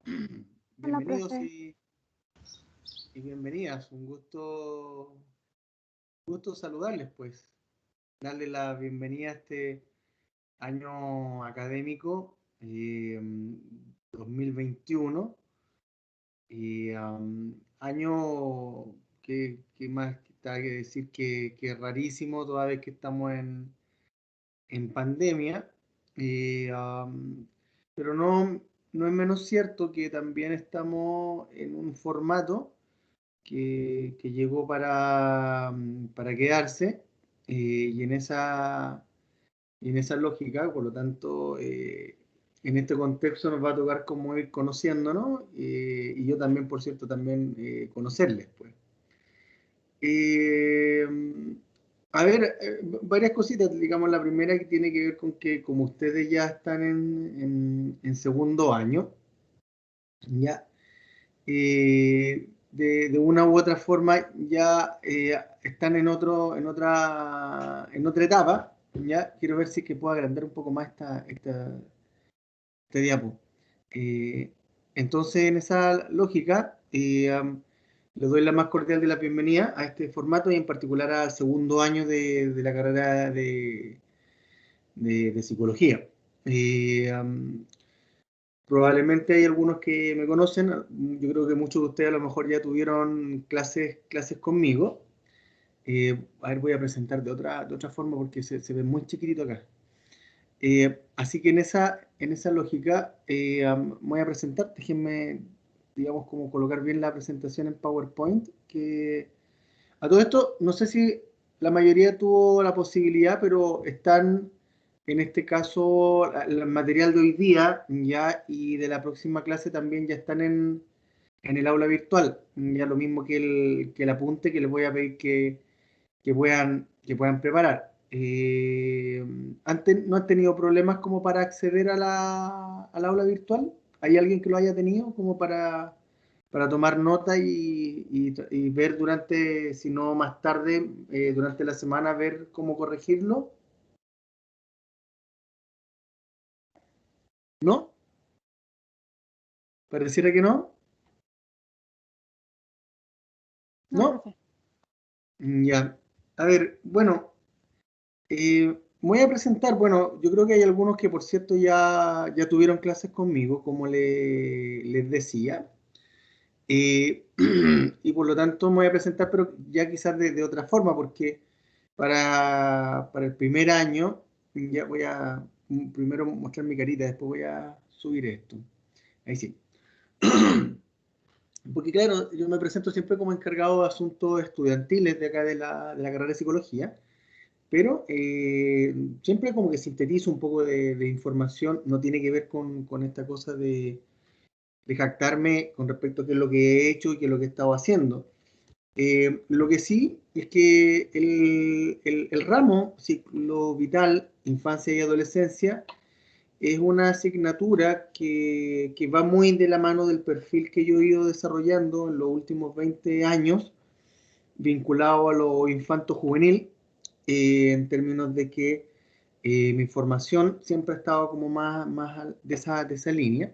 Hola, Bienvenidos profe. y bienvenidas. Gusto saludarles, pues. Darle la bienvenida a este año académico 2021. Año que más está que decir que es rarísimo toda vez que estamos en pandemia. Y, pero no es menos cierto que también estamos en un formato que llegó para quedarse, y en esa lógica, por lo tanto, en este contexto nos va a tocar como ir conociéndonos, y yo también, por cierto, también conocerles, pues. Eh, a ver, varias cositas, digamos, la primera que tiene que ver con que como ustedes ya están en segundo año, ya de una u otra forma ya están en otra etapa. Ya quiero ver si es que puedo agrandar un poco más este diapo. Eh, entonces, en esa lógica, les doy la más cordial de la bienvenida a este formato y en particular al segundo año de la carrera de psicología. Eh, um, Probablemente hay algunos que me conocen. Yo creo que muchos de ustedes a lo mejor ya tuvieron clases conmigo. A ver, voy a presentar de otra forma porque se ve muy chiquitito acá. Así que en esa lógica voy a presentar. Déjenme, digamos, como colocar bien la presentación en PowerPoint. Que a todo esto, no sé si la mayoría tuvo la posibilidad, pero están, en este caso, el material de hoy día ya y de la próxima clase también ya están en el aula virtual. Ya lo mismo que el apunte que les voy a pedir que puedan preparar. ¿No han tenido problemas como para acceder a al aula virtual? ¿Hay alguien que lo haya tenido como para tomar nota y ver durante, si no más tarde, durante la semana, ver cómo corregirlo? ¿No? ¿Pareciera que no? No, ¿No? profe. Ya. A ver, bueno, voy a presentar, bueno, yo creo que hay algunos que por cierto ya tuvieron clases conmigo, como les decía. Eh, y por lo tanto me voy a presentar, pero ya quizás de otra forma, porque para el primer año ya voy a primero mostrar mi carita, después voy a subir esto. Ahí sí. Porque claro, yo me presento siempre como encargado de asuntos estudiantiles de acá de la carrera de psicología, pero siempre como que sintetizo un poco de información. No tiene que ver con esta cosa de jactarme con respecto a qué es lo que he hecho y qué es lo que he estado haciendo. Lo que sí es que el ramo ciclo vital, infancia y adolescencia, es una asignatura que va muy de la mano del perfil que yo he ido desarrollando en los últimos 20 años, vinculado a lo infanto-juvenil, en términos de que mi formación siempre ha estado como más de esa línea.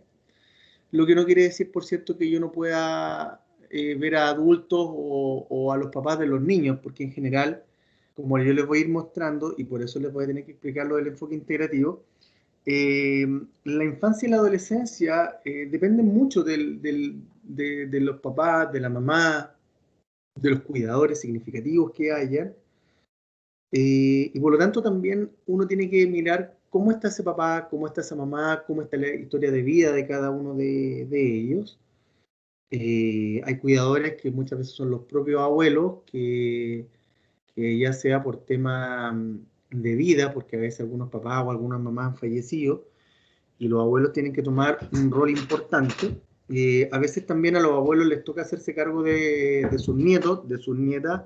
Lo que no quiere decir, por cierto, que yo no pueda ver a adultos o a los papás de los niños, porque en general, como yo les voy a ir mostrando, y por eso les voy a tener que explicar lo del enfoque integrativo, eh, la infancia y la adolescencia dependen mucho de los papás, de la mamá, de los cuidadores significativos que hayan, y por lo tanto también uno tiene que mirar cómo está ese papá, cómo está esa mamá, cómo está la historia de vida de cada uno de ellos. Hay cuidadores que muchas veces son los propios abuelos, que ya sea por tema de vida, porque a veces algunos papás o algunas mamás han fallecido, y los abuelos tienen que tomar un rol importante. A veces también a los abuelos les toca hacerse cargo de sus nietos, de sus nietas,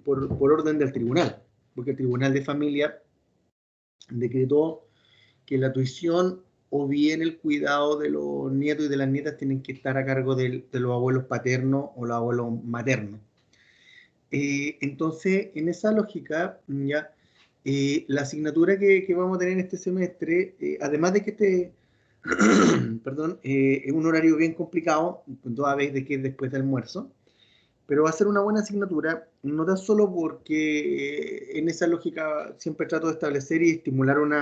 por orden del tribunal, porque el tribunal de familia decretó que la tuición o bien el cuidado de los nietos y de las nietas tienen que estar a cargo de los abuelos paternos o los abuelos maternos. Entonces, en esa lógica, ya, la asignatura que vamos a tener este semestre, además de que Perdón, es un horario bien complicado, toda vez de que es después del almuerzo, pero va a ser una buena asignatura, no tan solo porque en esa lógica siempre trato de establecer y estimular un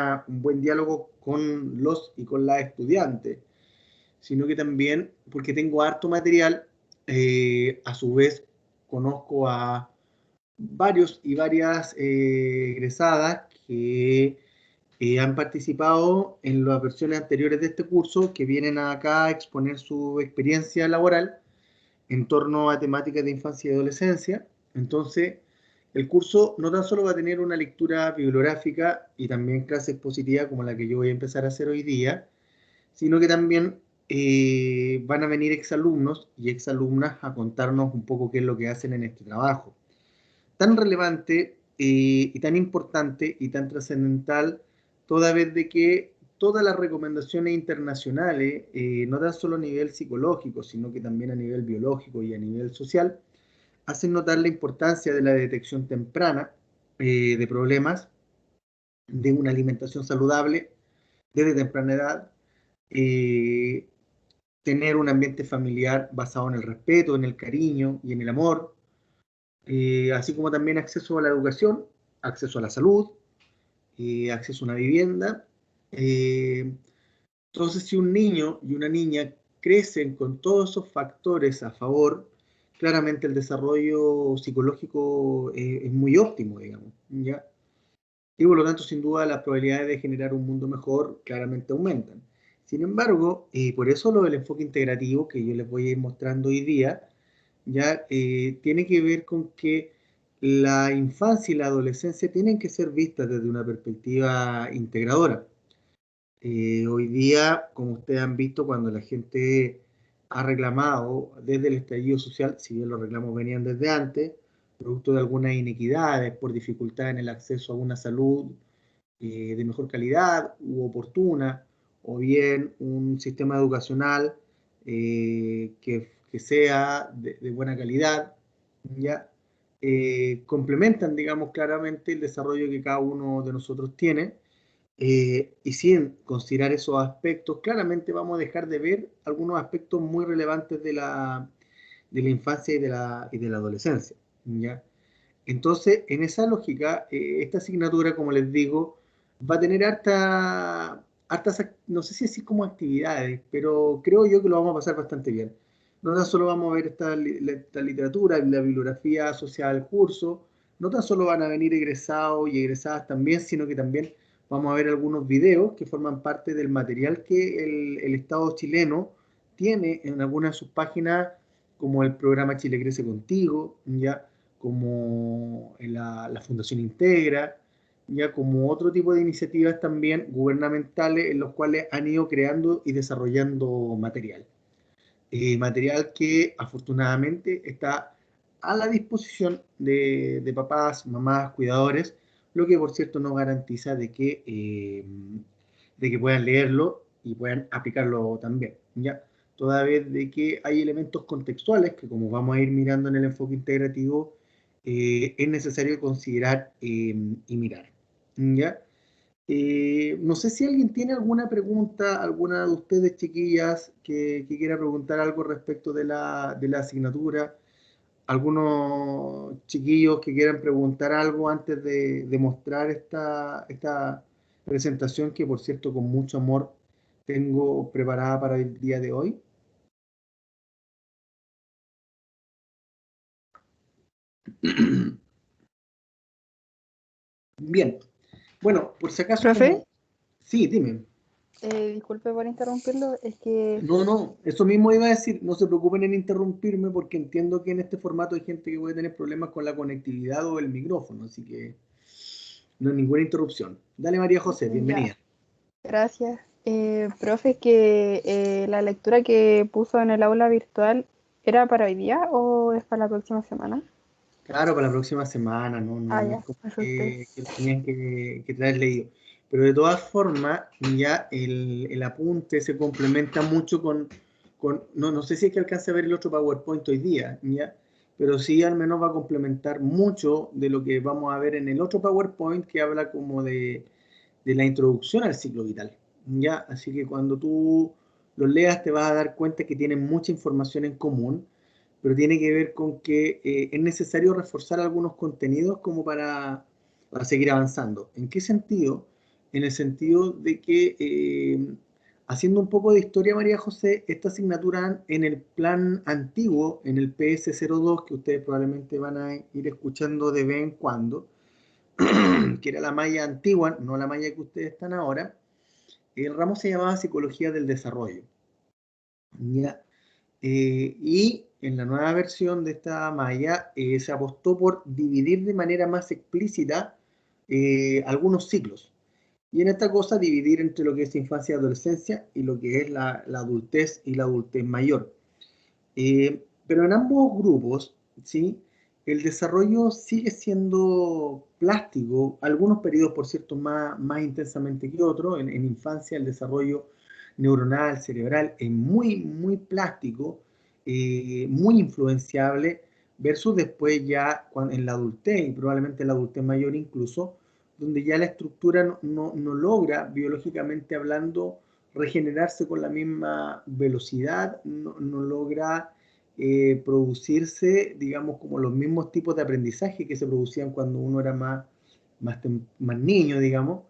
buen diálogo con los y con las estudiantes, sino que también porque tengo harto material, a su vez conozco a varios y varias egresadas que han participado en las versiones anteriores de este curso, que vienen acá a exponer su experiencia laboral en torno a temáticas de infancia y adolescencia. Entonces, el curso no tan solo va a tener una lectura bibliográfica y también clase expositiva como la que yo voy a empezar a hacer hoy día, sino que también van a venir exalumnos y exalumnas a contarnos un poco qué es lo que hacen en este trabajo. Tan relevante y tan importante y tan trascendental, toda vez de que todas las recomendaciones internacionales, no tan solo a nivel psicológico, sino que también a nivel biológico y a nivel social, hacen notar la importancia de la detección temprana de problemas, de una alimentación saludable desde temprana edad, eh, tener un ambiente familiar basado en el respeto, en el cariño y en el amor, así como también acceso a la educación, acceso a la salud, acceso a una vivienda. Eh, entonces, si un niño y una niña crecen con todos esos factores a favor, claramente el desarrollo psicológico es muy óptimo, digamos, ¿ya? Y por lo tanto, sin duda, las probabilidades de generar un mundo mejor claramente aumentan. Sin embargo, por eso lo del enfoque integrativo que yo les voy a ir mostrando hoy día, ya tiene que ver con que la infancia y la adolescencia tienen que ser vistas desde una perspectiva integradora. Hoy día, como ustedes han visto, cuando la gente ha reclamado desde el estallido social, si bien los reclamos venían desde antes, producto de algunas inequidades por dificultad en el acceso a una salud de mejor calidad u oportuna, o bien un sistema educacional que sea de buena calidad, ¿ya? Complementan, digamos, claramente el desarrollo que cada uno de nosotros tiene, y sin considerar esos aspectos, claramente vamos a dejar de ver algunos aspectos muy relevantes de la infancia y de la adolescencia, ¿ya? Entonces, en esa lógica, esta asignatura, como les digo, va a tener no sé si así como actividades, pero creo yo que lo vamos a pasar bastante bien. No tan solo vamos a ver esta literatura, la bibliografía asociada al curso, no tan solo van a venir egresados y egresadas también, sino que también vamos a ver algunos videos que forman parte del material que el Estado chileno tiene en algunas de sus páginas, como el programa Chile Crece Contigo, ¿ya? Como la Fundación Integra, ya como otro tipo de iniciativas también gubernamentales en los cuales han ido creando y desarrollando material. Material que afortunadamente está a la disposición de papás, mamás, cuidadores, lo que por cierto no garantiza de que puedan leerlo y puedan aplicarlo también, ¿ya? Toda vez de que hay elementos contextuales que, como vamos a ir mirando en el enfoque integrativo, es necesario considerar y mirar, ¿ya? No sé si alguien tiene alguna pregunta, alguna de ustedes, chiquillas, que quiera preguntar algo respecto de la asignatura. Algunos chiquillos que quieran preguntar algo antes de mostrar esta presentación que, por cierto, con mucho amor tengo preparada para el día de hoy. Bien, bueno, por si acaso, Profe, como... Sí, dime. disculpe por interrumpirlo, es que, No, no, eso mismo iba a decir, no se preocupen en interrumpirme porque entiendo que en este formato hay gente que puede tener problemas con la conectividad o el micrófono, así que no hay ninguna interrupción. Dale, María José, ya, bienvenida. gracias. Profe, que la lectura que puso en el aula virtual, ¿era para hoy día o es para la próxima semana? Claro, para la próxima semana, no, no, Ah, no es ya, como me asusté. que lo tenían que traer leído. Pero de todas formas, ya el apunte se complementa mucho no, no sé si es que alcance a ver el otro PowerPoint hoy día, ya, pero sí al menos va a complementar mucho de lo que vamos a ver en el otro PowerPoint que habla como de la introducción al ciclo vital, ¿ya? Así que cuando tú los leas te vas a dar cuenta que tienen mucha información en común, pero tiene que ver con que es necesario reforzar algunos contenidos como para seguir avanzando. ¿En qué sentido? En el sentido de que, haciendo un poco de historia, María José, esta asignatura en el plan antiguo, en el PS02, que ustedes probablemente van a ir escuchando de vez en cuando, que era la malla antigua, no la malla que ustedes están ahora, el ramo se llamaba Psicología del Desarrollo. ¿Ya? Y en la nueva versión de esta malla se apostó por dividir de manera más explícita algunos ciclos. Y en esta cosa dividir entre lo que es infancia y adolescencia y lo que es la adultez y la adultez mayor. Pero en ambos grupos, ¿sí? El desarrollo sigue siendo plástico, algunos periodos, por cierto, más intensamente que otros. En infancia el desarrollo neuronal, cerebral, es muy plástico, muy influenciable, versus después ya en la adultez, y probablemente en la adultez mayor incluso, donde ya la estructura no logra, biológicamente hablando, regenerarse con la misma velocidad, no logra producirse, digamos, como los mismos tipos de aprendizaje que se producían cuando uno era más niño, digamos.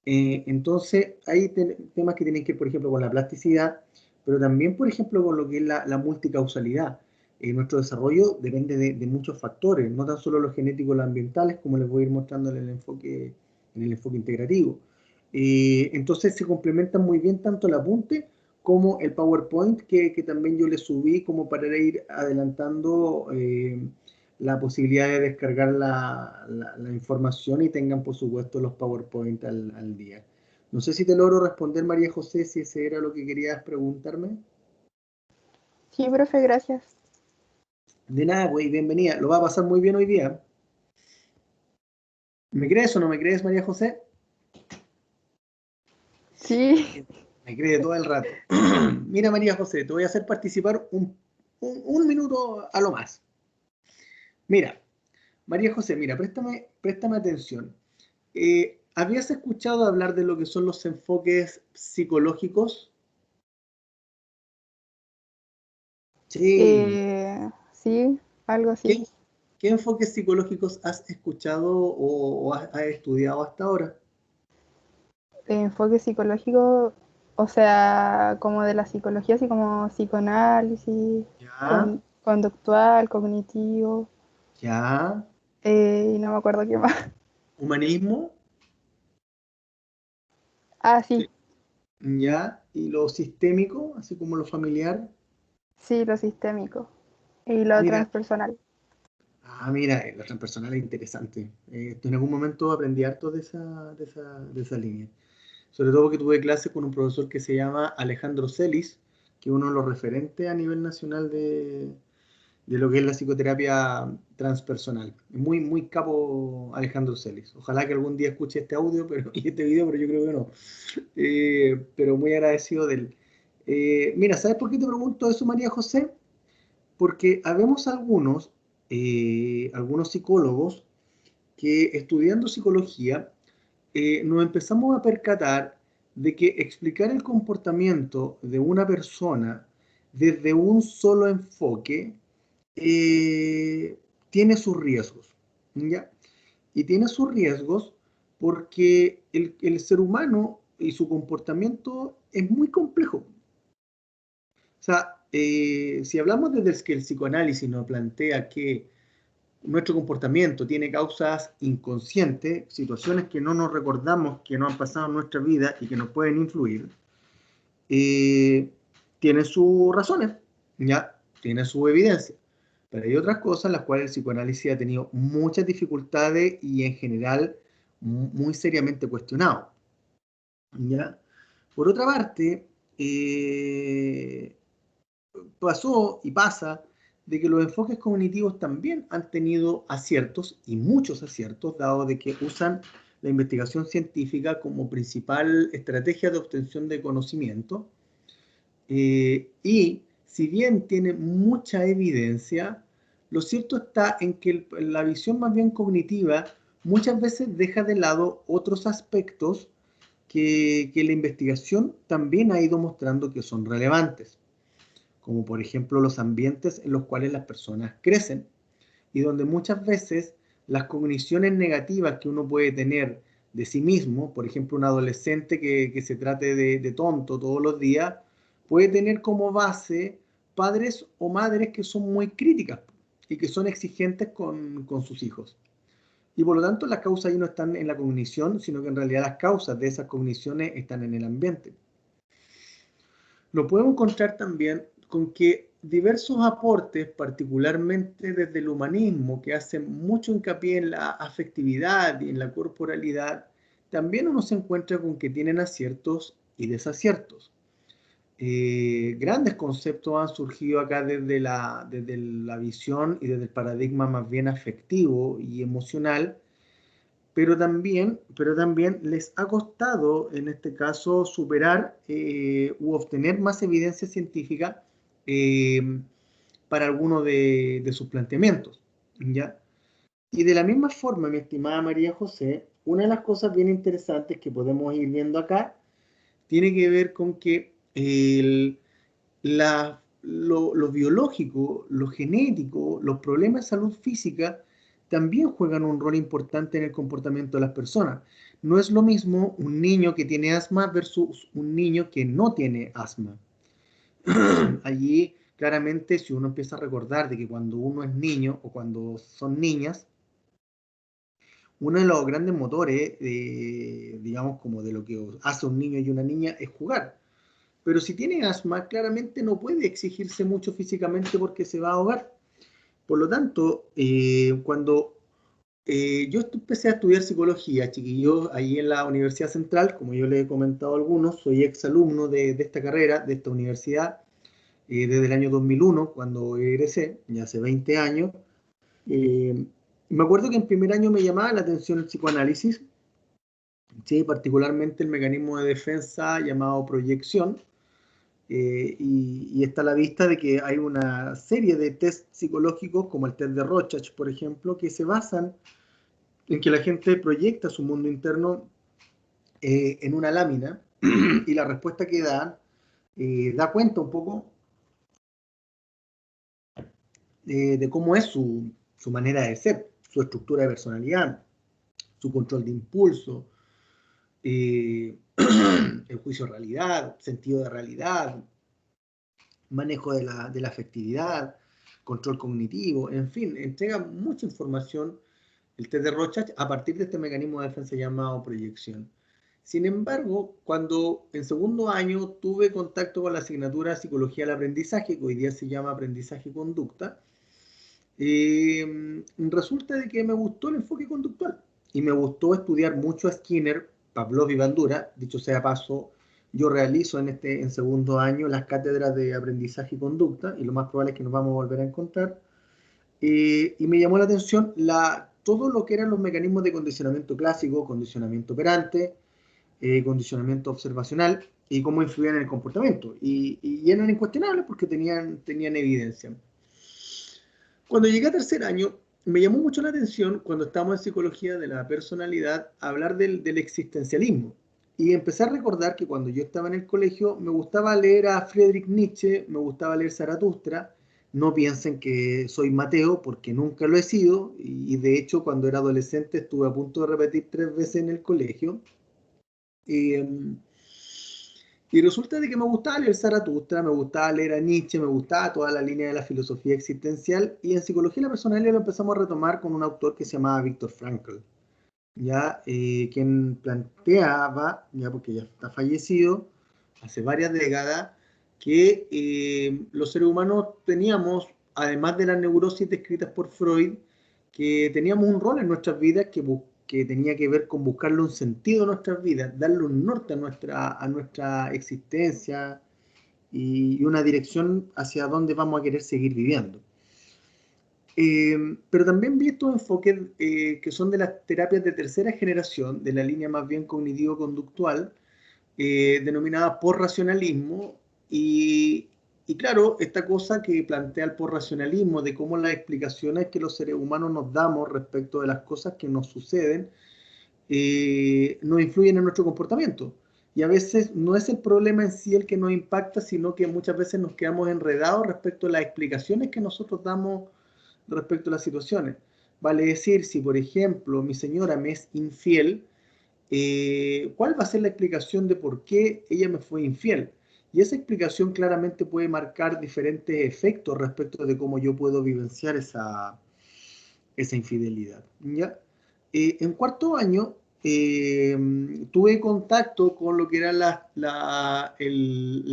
Entonces, hay temas que tienen que ver, por ejemplo, con la plasticidad, pero también, por ejemplo, con lo que es la multicausalidad. Nuestro desarrollo depende de muchos factores, no tan solo los genéticos, los ambientales, como les voy a ir mostrando en el enfoque integrativo. Entonces, se complementan muy bien tanto el apunte como el PowerPoint, que también yo le subí como para ir adelantando la posibilidad de descargar la información y tengan, por supuesto, los PowerPoint al día. No sé si te logro responder, María José, si ese era lo que querías preguntarme. Sí, profe, gracias. De nada, güey, bienvenida. Lo va a pasar muy bien hoy día. ¿Me crees o no me crees, María José? Sí, Me cree todo el rato. Mira, María José, te voy a hacer participar un minuto a lo más. Mira, María José, mira, préstame atención. ¿Habías escuchado hablar de lo que son los enfoques psicológicos? Sí. sí, algo así. ¿Qué, qué enfoques psicológicos has escuchado o has estudiado hasta ahora? Enfoque psicológico, o sea, como de la psicología, así como psicoanálisis, Ya, conductual, cognitivo, ya. y no me acuerdo qué más. Humanismo, Ah, sí, sí, ya. Y lo sistémico, así como lo familiar. sí, lo sistémico y lo Mira, transpersonal. mira, la transpersonal es interesante. En algún momento aprendí harto de esa línea. Sobre todo porque tuve clases con un profesor que se llama Alejandro Celis, que es uno de los referentes a nivel nacional de lo que es la psicoterapia transpersonal. Muy capo Alejandro Celis. Ojalá que algún día escuche este audio y este video, pero yo creo que no. Pero muy agradecido de él. Mira, ¿sabes por qué te pregunto eso, María José? Porque habemos algunos psicólogos que estudiando psicología nos empezamos a percatar de que explicar el comportamiento de una persona desde un solo enfoque eh, tiene sus riesgos, ¿ya? Y tiene sus riesgos porque el ser humano y su comportamiento es muy complejo. O sea, si hablamos desde que el psicoanálisis nos plantea que nuestro comportamiento tiene causas inconscientes, situaciones que no nos recordamos que nos han pasado en nuestra vida y que nos pueden influir, eh, tiene sus razones, ya, tiene su evidencia. Pero hay otras cosas en las cuales el psicoanálisis ha tenido muchas dificultades y en general muy seriamente cuestionado. ¿Ya? Por otra parte, pasó y pasa de que los enfoques cognitivos también han tenido aciertos y muchos aciertos, dado de que usan la investigación científica como principal estrategia de obtención de conocimiento. Y si bien tiene mucha evidencia, lo cierto está en que la visión más bien cognitiva muchas veces deja de lado otros aspectos que la investigación también ha ido mostrando que son relevantes, como por ejemplo los ambientes en los cuales las personas crecen y donde muchas veces las cogniciones negativas que uno puede tener de sí mismo, por ejemplo un adolescente que se trate de tonto todos los días, puede tener como base padres o madres que son muy críticas y que son exigentes con sus hijos. Y por lo tanto las causas ahí no están en la cognición, sino que en realidad las causas de esas cogniciones están en el ambiente. Lo podemos encontrar también con que diversos aportes, particularmente desde el humanismo, que hacen mucho hincapié en la afectividad y en la corporalidad, también uno se encuentra con que tienen aciertos y desaciertos. Grandes conceptos han surgido acá desde la visión y desde el paradigma más bien afectivo y emocional, pero también les ha costado, en este caso, superar u obtener más evidencia científica eh, para algunos de sus planteamientos, ¿ya? Y de la misma forma, mi estimada María José, una de las cosas bien interesantes que podemos ir viendo acá tiene que ver con que lo biológico, lo genético, los problemas de salud física también juegan un rol importante en el comportamiento de las personas. No es lo mismo un niño que tiene asma versus un niño que no tiene asma. Allí, claramente, si uno empieza a recordar de que cuando uno es niño o cuando son niñas, uno de los grandes motores, digamos, como de lo que hace un niño y una niña es jugar. Pero si tiene asma, claramente no puede exigirse mucho físicamente porque se va a ahogar. Por lo tanto, cuando yo empecé a estudiar psicología, chiquillos, ahí en la Universidad Central, como yo les he comentado a algunos, soy exalumno de esta carrera, de esta universidad, desde el año 2001, cuando egresé, ya hace 20 años. Eh, Me acuerdo que en primer año me llamaba la atención el psicoanálisis, ¿sí? Particularmente el mecanismo de defensa llamado proyección. Y está a la vista de que hay una serie de test psicológicos, como el test de Rorschach, por ejemplo, que se basan en que la gente proyecta su mundo interno en una lámina y la respuesta que da da cuenta un poco de cómo es su manera de ser, su estructura de personalidad, su control de impulso, el juicio de realidad, sentido de realidad, manejo de la afectividad, control cognitivo, en fin, entrega mucha información el test de Rorschach a partir de este mecanismo de defensa llamado proyección. Sin embargo, cuando en segundo año tuve contacto con la asignatura Psicología del Aprendizaje, que hoy día se llama Aprendizaje y Conducta, resulta de que me gustó el enfoque conductual y me gustó estudiar mucho a Skinner, Pavlov y Bandura. Dicho sea paso, yo realizo en segundo año las cátedras de aprendizaje y conducta y lo más probable es que nos vamos a volver a encontrar. Y me llamó la atención todo lo que eran los mecanismos de condicionamiento clásico, condicionamiento operante, condicionamiento observacional y cómo influían en el comportamiento. Y eran incuestionables porque tenían evidencia. Cuando llegué a tercer año, me llamó mucho la atención, cuando estábamos en psicología de la personalidad, hablar del existencialismo. Y empecé a recordar que cuando yo estaba en el colegio me gustaba leer a Friedrich Nietzsche, me gustaba leer Zaratustra. No piensen que soy Mateo, porque nunca lo he sido. Y de hecho, cuando era adolescente estuve a punto de repetir 3 veces en el colegio. Eh, y resulta de que me gustaba leer Zaratustra, me gustaba leer a Nietzsche, me gustaba toda la línea de la filosofía existencial, y en psicología de la personalidad lo empezamos a retomar con un autor que se llamaba Viktor Frankl, ya, quien planteaba, ya porque ya está fallecido, hace varias décadas, que los seres humanos teníamos, además de las neurosis descritas por Freud, que teníamos un rol en nuestras vidas que tenía que ver con buscarle un sentido a nuestras vidas, darle un norte a nuestra existencia y una dirección hacia dónde vamos a querer seguir viviendo. Pero también vi estos enfoques que son de las terapias de tercera generación, de la línea más bien cognitivo-conductual, denominada por-racionalismo, y claro, esta cosa que plantea el por-racionalismo de cómo las explicaciones que los seres humanos nos damos respecto de las cosas que nos suceden nos influyen en nuestro comportamiento. y a veces no es el problema en sí el que nos impacta, sino que muchas veces nos quedamos enredados respecto a las explicaciones que nosotros damos respecto a las situaciones. Vale decir, si por ejemplo mi señora me es infiel, ¿cuál va a ser la explicación de por qué ella me fue infiel? Y esa explicación claramente puede marcar diferentes efectos respecto de cómo yo puedo vivenciar esa infidelidad. ¿Ya? En cuarto año eh, tuve contacto con lo que era la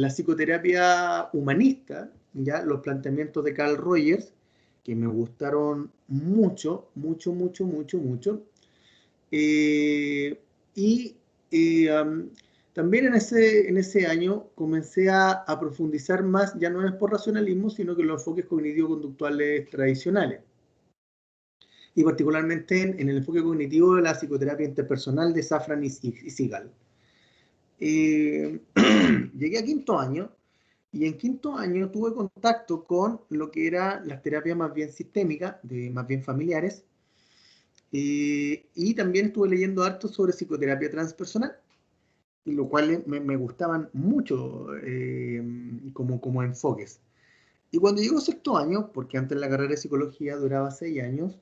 psicoterapia humanista, ¿ya? Los planteamientos de Carl Rogers, que me gustaron mucho, mucho, mucho, mucho, mucho. Eh, y también en ese año comencé a profundizar más, ya no es por racionalismo, sino que los enfoques cognitivo-conductuales tradicionales. Y particularmente en el enfoque cognitivo de la psicoterapia interpersonal de Safran y Sigal. Llegué a quinto año y en quinto año tuve contacto con lo que era las terapias más bien sistémicas, más bien familiares, y también estuve leyendo harto sobre psicoterapia transpersonal, lo cual me gustaban mucho como enfoques. Y cuando llegó sexto año, porque antes la carrera de psicología duraba 6 años,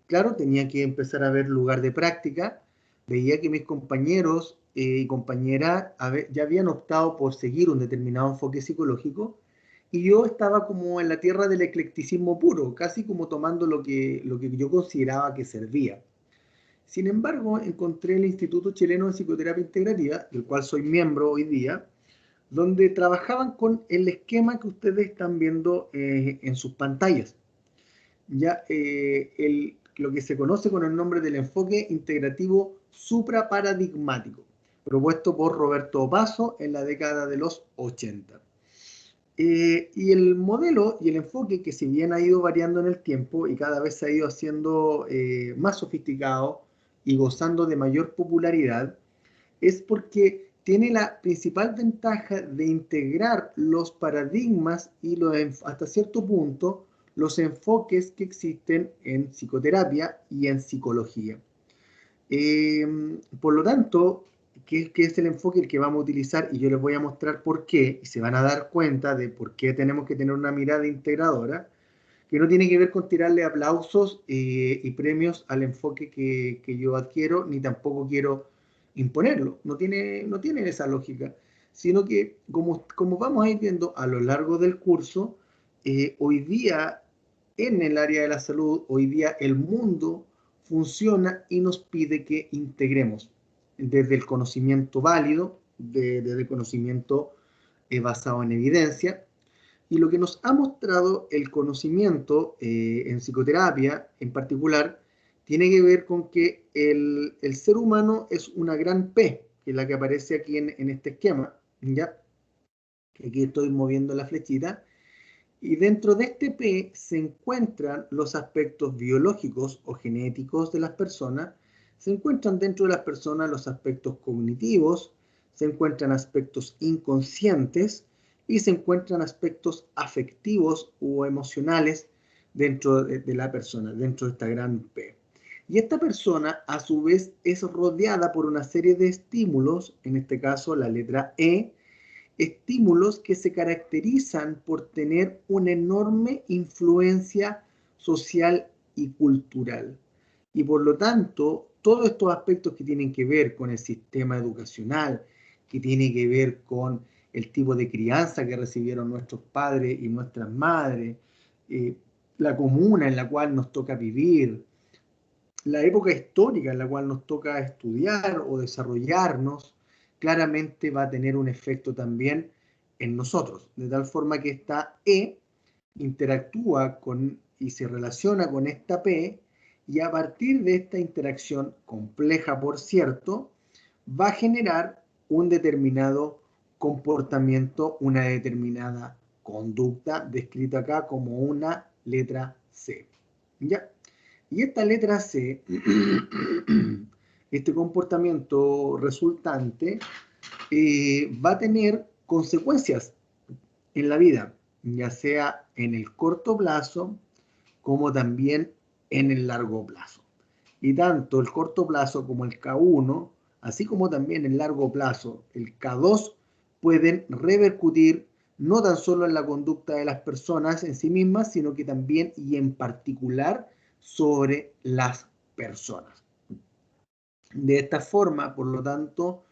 claro, tenía que empezar a ver lugar de práctica. Veía que mis compañeros y compañeras ya habían optado por seguir un determinado enfoque psicológico y yo estaba como en la tierra del eclecticismo puro, casi como tomando lo que yo consideraba que servía. Sin embargo, encontré el Instituto Chileno de Psicoterapia Integrativa, del cual soy miembro hoy día, donde trabajaban con el esquema que ustedes están viendo en sus pantallas. Ya lo que se conoce con el nombre del enfoque integrativo supraparadigmático, propuesto por Roberto Paso en la década de los 80. Y el modelo y el enfoque, que si bien ha ido variando en el tiempo y cada vez se ha ido haciendo más sofisticado y gozando de mayor popularidad, es porque tiene la principal ventaja de integrar los paradigmas y hasta cierto punto los enfoques que existen en psicoterapia y en psicología. Eh, por lo tanto, ¿qué es el enfoque el que vamos a utilizar? Y yo les voy a mostrar por qué, y se van a dar cuenta de por qué tenemos que tener una mirada integradora, que no tiene que ver con tirarle aplausos y premios al enfoque que yo adquiero, ni tampoco quiero imponerlo. No tiene esa lógica, sino que como vamos a ir viendo a lo largo del curso, hoy día en el área de la salud, hoy día el mundo funciona y nos pide que integremos desde el conocimiento válido, desde el conocimiento basado en evidencia, y lo que nos ha mostrado el conocimiento en psicoterapia en particular, tiene que ver con que el ser humano es una gran P, que es la que aparece aquí en este esquema, ¿ya? Que aquí estoy moviendo la flechita. Y dentro de este P se encuentran los aspectos biológicos o genéticos de las personas, se encuentran dentro de las personas los aspectos cognitivos, se encuentran aspectos inconscientes y se encuentran aspectos afectivos o emocionales dentro de la persona, dentro de esta gran P. Y esta persona a su vez es rodeada por una serie de estímulos, en este caso la letra E, estímulos que se caracterizan por tener una enorme influencia social y cultural. Y por lo tanto, todos estos aspectos que tienen que ver con el sistema educacional, que tiene que ver con el tipo de crianza que recibieron nuestros padres y nuestras madres, eh, la comuna en la cual nos toca vivir, la época histórica en la cual nos toca estudiar o desarrollarnos, claramente va a tener un efecto también en nosotros, de tal forma que esta E interactúa con y se relaciona con esta P, y a partir de esta interacción, compleja por cierto, va a generar un determinado comportamiento, una determinada conducta, descrita acá como una letra C. ¿Ya? Y esta letra C, este comportamiento resultante, va a tener consecuencias en la vida, ya sea en el corto plazo como también en el largo plazo. Y tanto el corto plazo como el K1 así como también en largo plazo, el K2, pueden repercutir no tan solo en la conducta de las personas en sí mismas, sino que también y en particular sobre las personas. De esta forma, por lo tanto,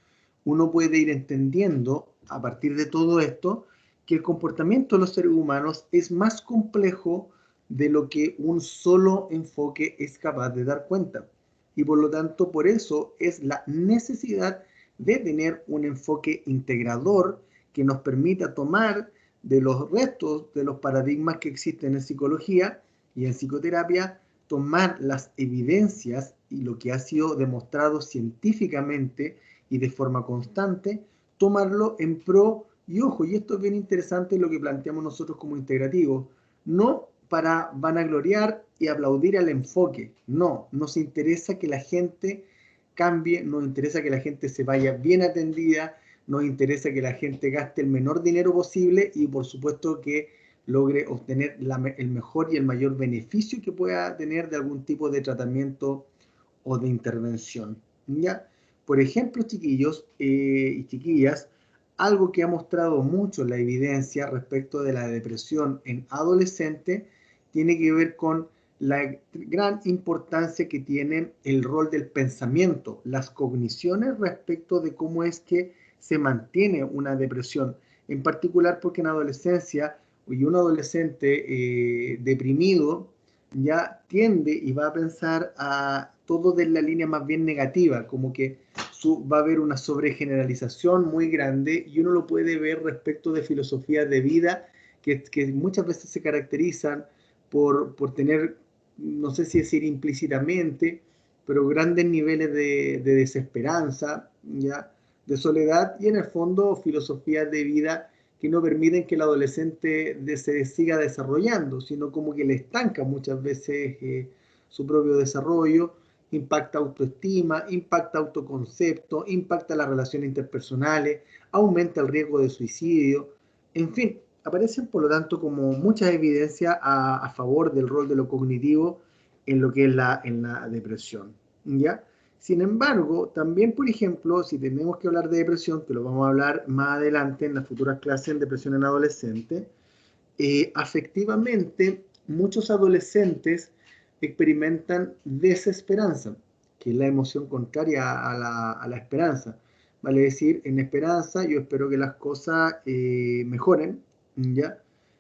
uno puede ir entendiendo a partir de todo esto que el comportamiento de los seres humanos es más complejo de lo que un solo enfoque es capaz de dar cuenta. Y por lo tanto, por eso es la necesidad de tener un enfoque integrador que nos permita tomar de los restos de los paradigmas que existen en psicología y en psicoterapia, tomar las evidencias y lo que ha sido demostrado científicamente y de forma constante, tomarlo en pro, y ojo, y esto es bien interesante lo que planteamos nosotros como integrativo, no para vanagloriar y aplaudir al enfoque, no, nos interesa que la gente cambie, nos interesa que la gente se vaya bien atendida, nos interesa que la gente gaste el menor dinero posible y por supuesto que logre obtener el mejor y el mayor beneficio que pueda tener de algún tipo de tratamiento o de intervención. ¿Ya? Por ejemplo, chiquillos y chiquillas, algo que ha mostrado mucho la evidencia respecto de la depresión en adolescentes tiene que ver con la gran importancia que tiene el rol del pensamiento, las cogniciones respecto de cómo es que se mantiene una depresión, en particular porque en adolescencia y un adolescente deprimido ya tiende y va a pensar a todo de la línea más bien negativa, como que va a haber una sobregeneralización muy grande y uno lo puede ver respecto de filosofías de vida que muchas veces se caracterizan por tener, no sé si decir implícitamente, pero grandes niveles de desesperanza, ¿ya? De soledad y en el fondo filosofías de vida que no permiten que el adolescente se siga desarrollando, sino como que le estanca muchas veces su propio desarrollo, impacta autoestima, impacta autoconcepto, impacta las relaciones interpersonales, aumenta el riesgo de suicidio, en fin, aparecen por lo tanto como muchas evidencias a favor del rol de lo cognitivo en lo que es en la depresión, ¿ya? Sin embargo, también, por ejemplo, si tenemos que hablar de depresión, que lo vamos a hablar más adelante en las futuras clases en depresión en adolescentes, afectivamente muchos adolescentes experimentan desesperanza, que es la emoción contraria a la esperanza. Vale decir, en esperanza yo espero que las cosas mejoren, ¿ya?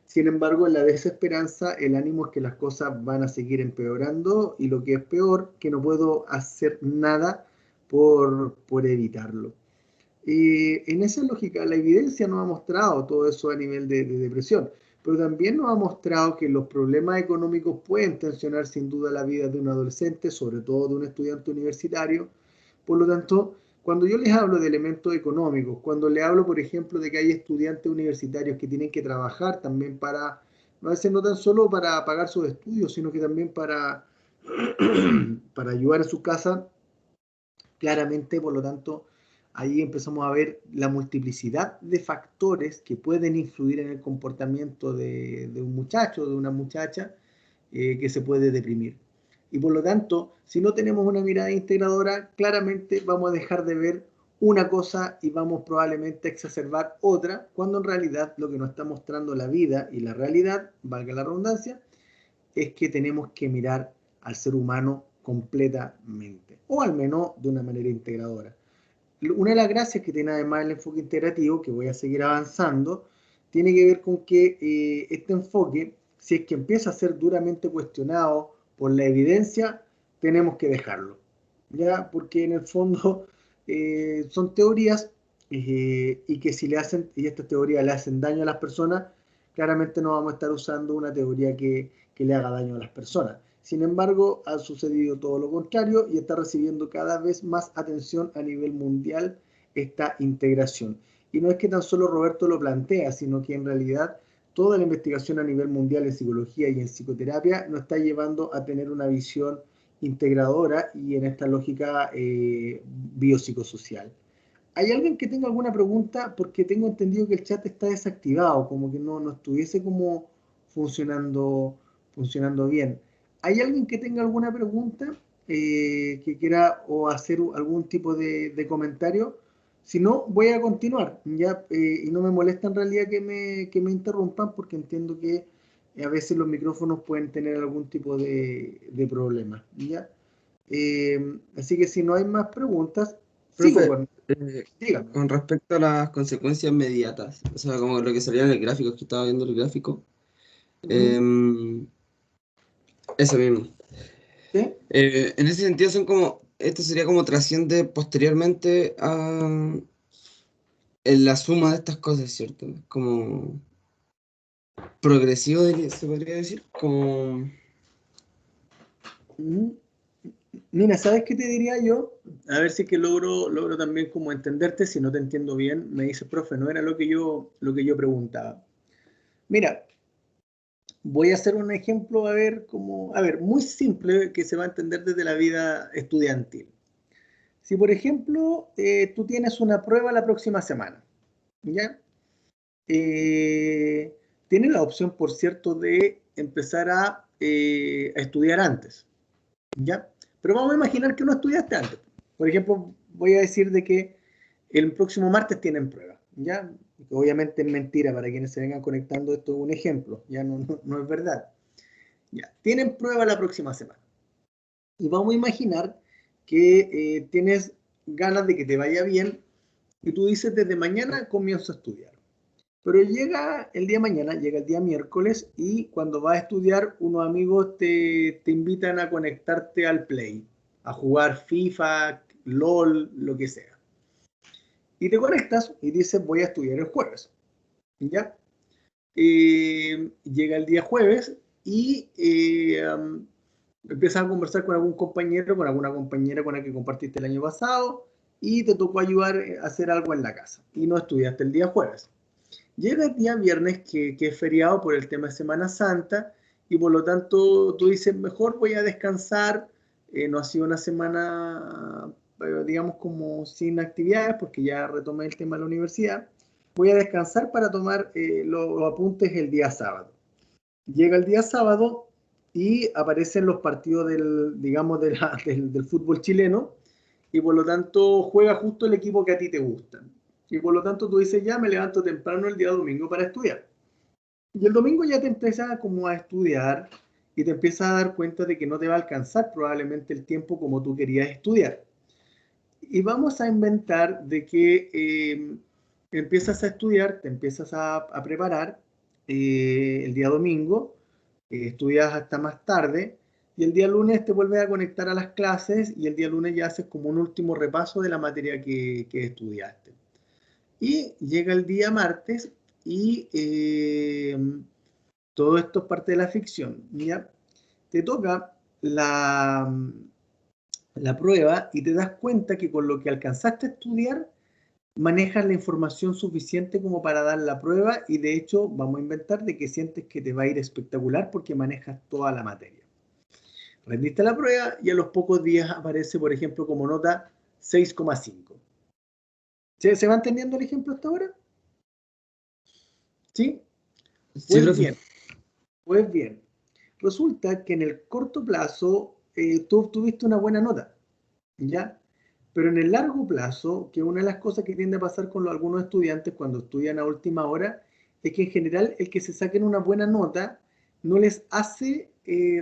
Sin embargo, en la desesperanza el ánimo es que las cosas van a seguir empeorando y lo que es peor, que no puedo hacer nada por evitarlo. En esa lógica, la evidencia nos ha mostrado todo eso a nivel de depresión, pero también nos ha mostrado que los problemas económicos pueden tensionar sin duda la vida de un adolescente, sobre todo de un estudiante universitario. Por lo tanto, cuando yo les hablo de elementos económicos, cuando les hablo, por ejemplo, de que hay estudiantes universitarios que tienen que trabajar también para, no a veces no tan solo para pagar sus estudios, sino que también para ayudar a su casa, claramente, por lo tanto, ahí empezamos a ver la multiplicidad de factores que pueden influir en el comportamiento de un muchacho, de una muchacha, que se puede deprimir. Y por lo tanto, si no tenemos una mirada integradora, claramente vamos a dejar de ver una cosa y vamos probablemente a exacerbar otra, cuando en realidad lo que nos está mostrando la vida y la realidad, valga la redundancia, es que tenemos que mirar al ser humano completamente, o al menos de una manera integradora. Una de las gracias que tiene además el enfoque integrativo, que voy a seguir avanzando, tiene que ver con que este enfoque, si es que empieza a ser duramente cuestionado por la evidencia, tenemos que dejarlo, ¿ya? Porque en el fondo son teorías y que si le hacen, y estas teorías le hacen daño a las personas, claramente no vamos a estar usando una teoría que le haga daño a las personas. Sin embargo, ha sucedido todo lo contrario y está recibiendo cada vez más atención a nivel mundial esta integración. Y no es que tan solo Roberto lo plantea, sino que en realidad toda la investigación a nivel mundial en psicología y en psicoterapia nos está llevando a tener una visión integradora y en esta lógica biopsicosocial. ¿Hay alguien que tenga alguna pregunta? Porque tengo entendido que el chat está desactivado, como que no estuviese como funcionando, funcionando bien. ¿Hay alguien que tenga alguna pregunta? que quiera o hacer algún tipo de comentario. Si no, voy a continuar, ¿ya? Y no me molesta en realidad que me interrumpan porque entiendo que a veces los micrófonos pueden tener algún tipo de problema, ¿ya? Así que si no hay más preguntas, sigo Profe, con... Dígame. con respecto a las consecuencias inmediatas, o sea, como lo que salía en el gráfico, es que estaba viendo el gráfico, Ujú. eso mismo. ¿Sí? En ese sentido son como, esto sería como trasciende posteriormente en la suma de estas cosas, ¿cierto? Como progresivo, se podría decir, como... Ujú. Mira, ¿sabes qué te diría yo? A ver si es que logro también como entenderte. Si no te entiendo bien, me dices, profe, no era lo que yo preguntaba. Mira, voy a hacer un ejemplo, a ver, muy simple que se va a entender desde la vida estudiantil. Si, por ejemplo, tú tienes una prueba la próxima semana, ¿ya? Eh, tienes la opción, por cierto, de empezar a estudiar antes. ¿Ya? Pero vamos a imaginar que no estudiaste antes. Por ejemplo, voy a decir de que el próximo martes tienen prueba, ¿ya? Obviamente es mentira para quienes se vengan conectando, esto es un ejemplo, ya no es verdad. Ya, tienen prueba la próxima semana. Y vamos a imaginar que tienes ganas de que te vaya bien y tú dices desde mañana comienzo a estudiar. Pero llega el día mañana, llega el día miércoles y cuando vas a estudiar, unos amigos te invitan a conectarte al Play, a jugar FIFA, LOL, lo que sea. Y te conectas y dices, voy a estudiar el jueves. ¿Ya? Llega el día jueves y empiezas a conversar con algún compañero, con alguna compañera con la que compartiste el año pasado y te tocó ayudar a hacer algo en la casa y no estudiaste el día jueves. Llega el día viernes que es feriado por el tema de Semana Santa y por lo tanto tú dices, mejor voy a descansar, no ha sido una semana, digamos, como sin actividades porque ya retomé el tema de la universidad, voy a descansar para tomar los apuntes el día sábado. Llega el día sábado y aparecen los partidos digamos, del fútbol chileno y por lo tanto juega justo el equipo que a ti te gusta. Y por lo tanto tú dices, ya me levanto temprano el día domingo para estudiar. Y el domingo ya te empiezas como a estudiar y te empiezas a dar cuenta de que no te va a alcanzar probablemente el tiempo como tú querías estudiar. Y vamos a inventar de que empiezas a estudiar, te empiezas a preparar el día domingo, estudias hasta más tarde y el día lunes te vuelves a conectar a las clases y el día lunes ya haces como un último repaso de la materia que estudiaste. Y llega el día martes y todo esto es parte de la ficción. ¿Ya? Te toca la prueba y te das cuenta que con lo que alcanzaste a estudiar manejas la información suficiente como para dar la prueba y de hecho vamos a inventar de que sientes que te va a ir espectacular porque manejas toda la materia. Rendiste la prueba y a los pocos días aparece, por ejemplo, como nota 6,5. ¿Se va entendiendo el ejemplo hasta ahora? ¿Sí? Sí, Pues profe. bien, pues bien. Resulta que en el corto plazo tú obtuviste una buena nota, ¿ya? Pero en el largo plazo, que una de las cosas que tiende a pasar con algunos estudiantes cuando estudian a última hora, es que en general el que se saquen una buena nota no les hace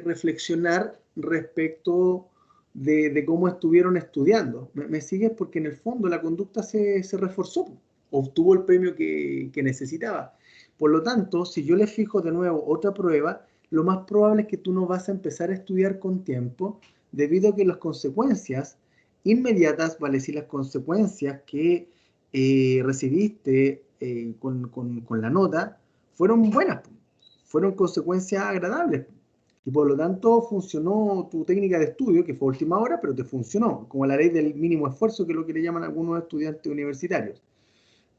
reflexionar respecto de cómo estuvieron estudiando. ¿Me sigues? Porque en el fondo la conducta se reforzó, obtuvo el premio que necesitaba. Por lo tanto, si yo les fijo de nuevo otra prueba, lo más probable es que tú no vas a empezar a estudiar con tiempo debido a que las consecuencias inmediatas, vale decir, las consecuencias que recibiste con la nota fueron buenas, fueron consecuencias agradables. Y por lo tanto funcionó tu técnica de estudio, que fue a última hora, pero te funcionó, como la ley del mínimo esfuerzo, que es lo que le llaman algunos estudiantes universitarios.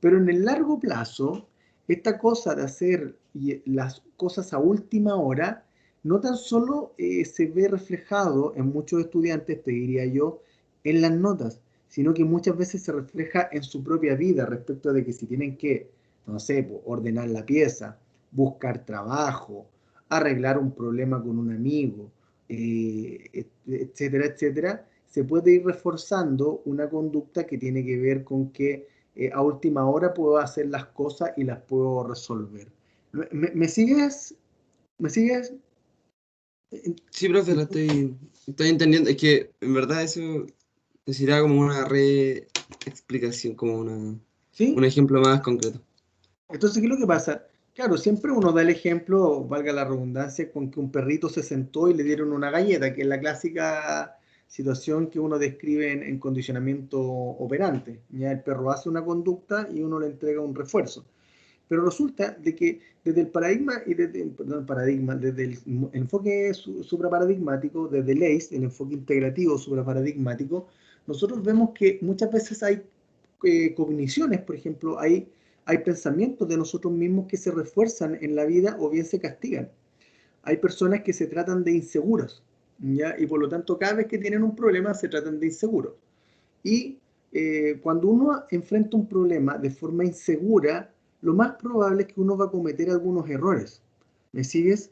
Pero en el largo plazo, esta cosa de hacer las cosas a última hora, no tan solo se ve reflejado en muchos estudiantes, te diría yo, en las notas, sino que muchas veces se refleja en su propia vida respecto de que si tienen que, no sé, ordenar la pieza, buscar trabajo, arreglar un problema con un amigo, etcétera, etcétera, se puede ir reforzando una conducta que tiene que ver con que a última hora puedo hacer las cosas y las puedo resolver. ¿Me sigues? ¿Me sigues? Sí, profe, lo estoy entendiendo. Es que en verdad eso necesitaba como una re-explicación, como un ¿Sí? ejemplo más concreto. Entonces, ¿qué es lo que pasa? Claro, siempre uno da el ejemplo, valga la redundancia, con que un perrito se sentó y le dieron una galleta, que es la clásica situación que uno describe en condicionamiento operante. Ya el perro hace una conducta y uno le entrega un refuerzo. Pero resulta de que desde el paradigma, perdón, paradigma, desde el enfoque supraparadigmático, desde el ACE, el enfoque integrativo supraparadigmático, nosotros vemos que muchas veces hay cogniciones, por ejemplo, hay pensamientos de nosotros mismos que se refuerzan en la vida o bien se castigan. Hay personas que se tratan de inseguras, ¿ya? Y por lo tanto cada vez que tienen un problema se tratan de inseguros. Y cuando uno enfrenta un problema de forma insegura, lo más probable es que uno va a cometer algunos errores. ¿Me sigues?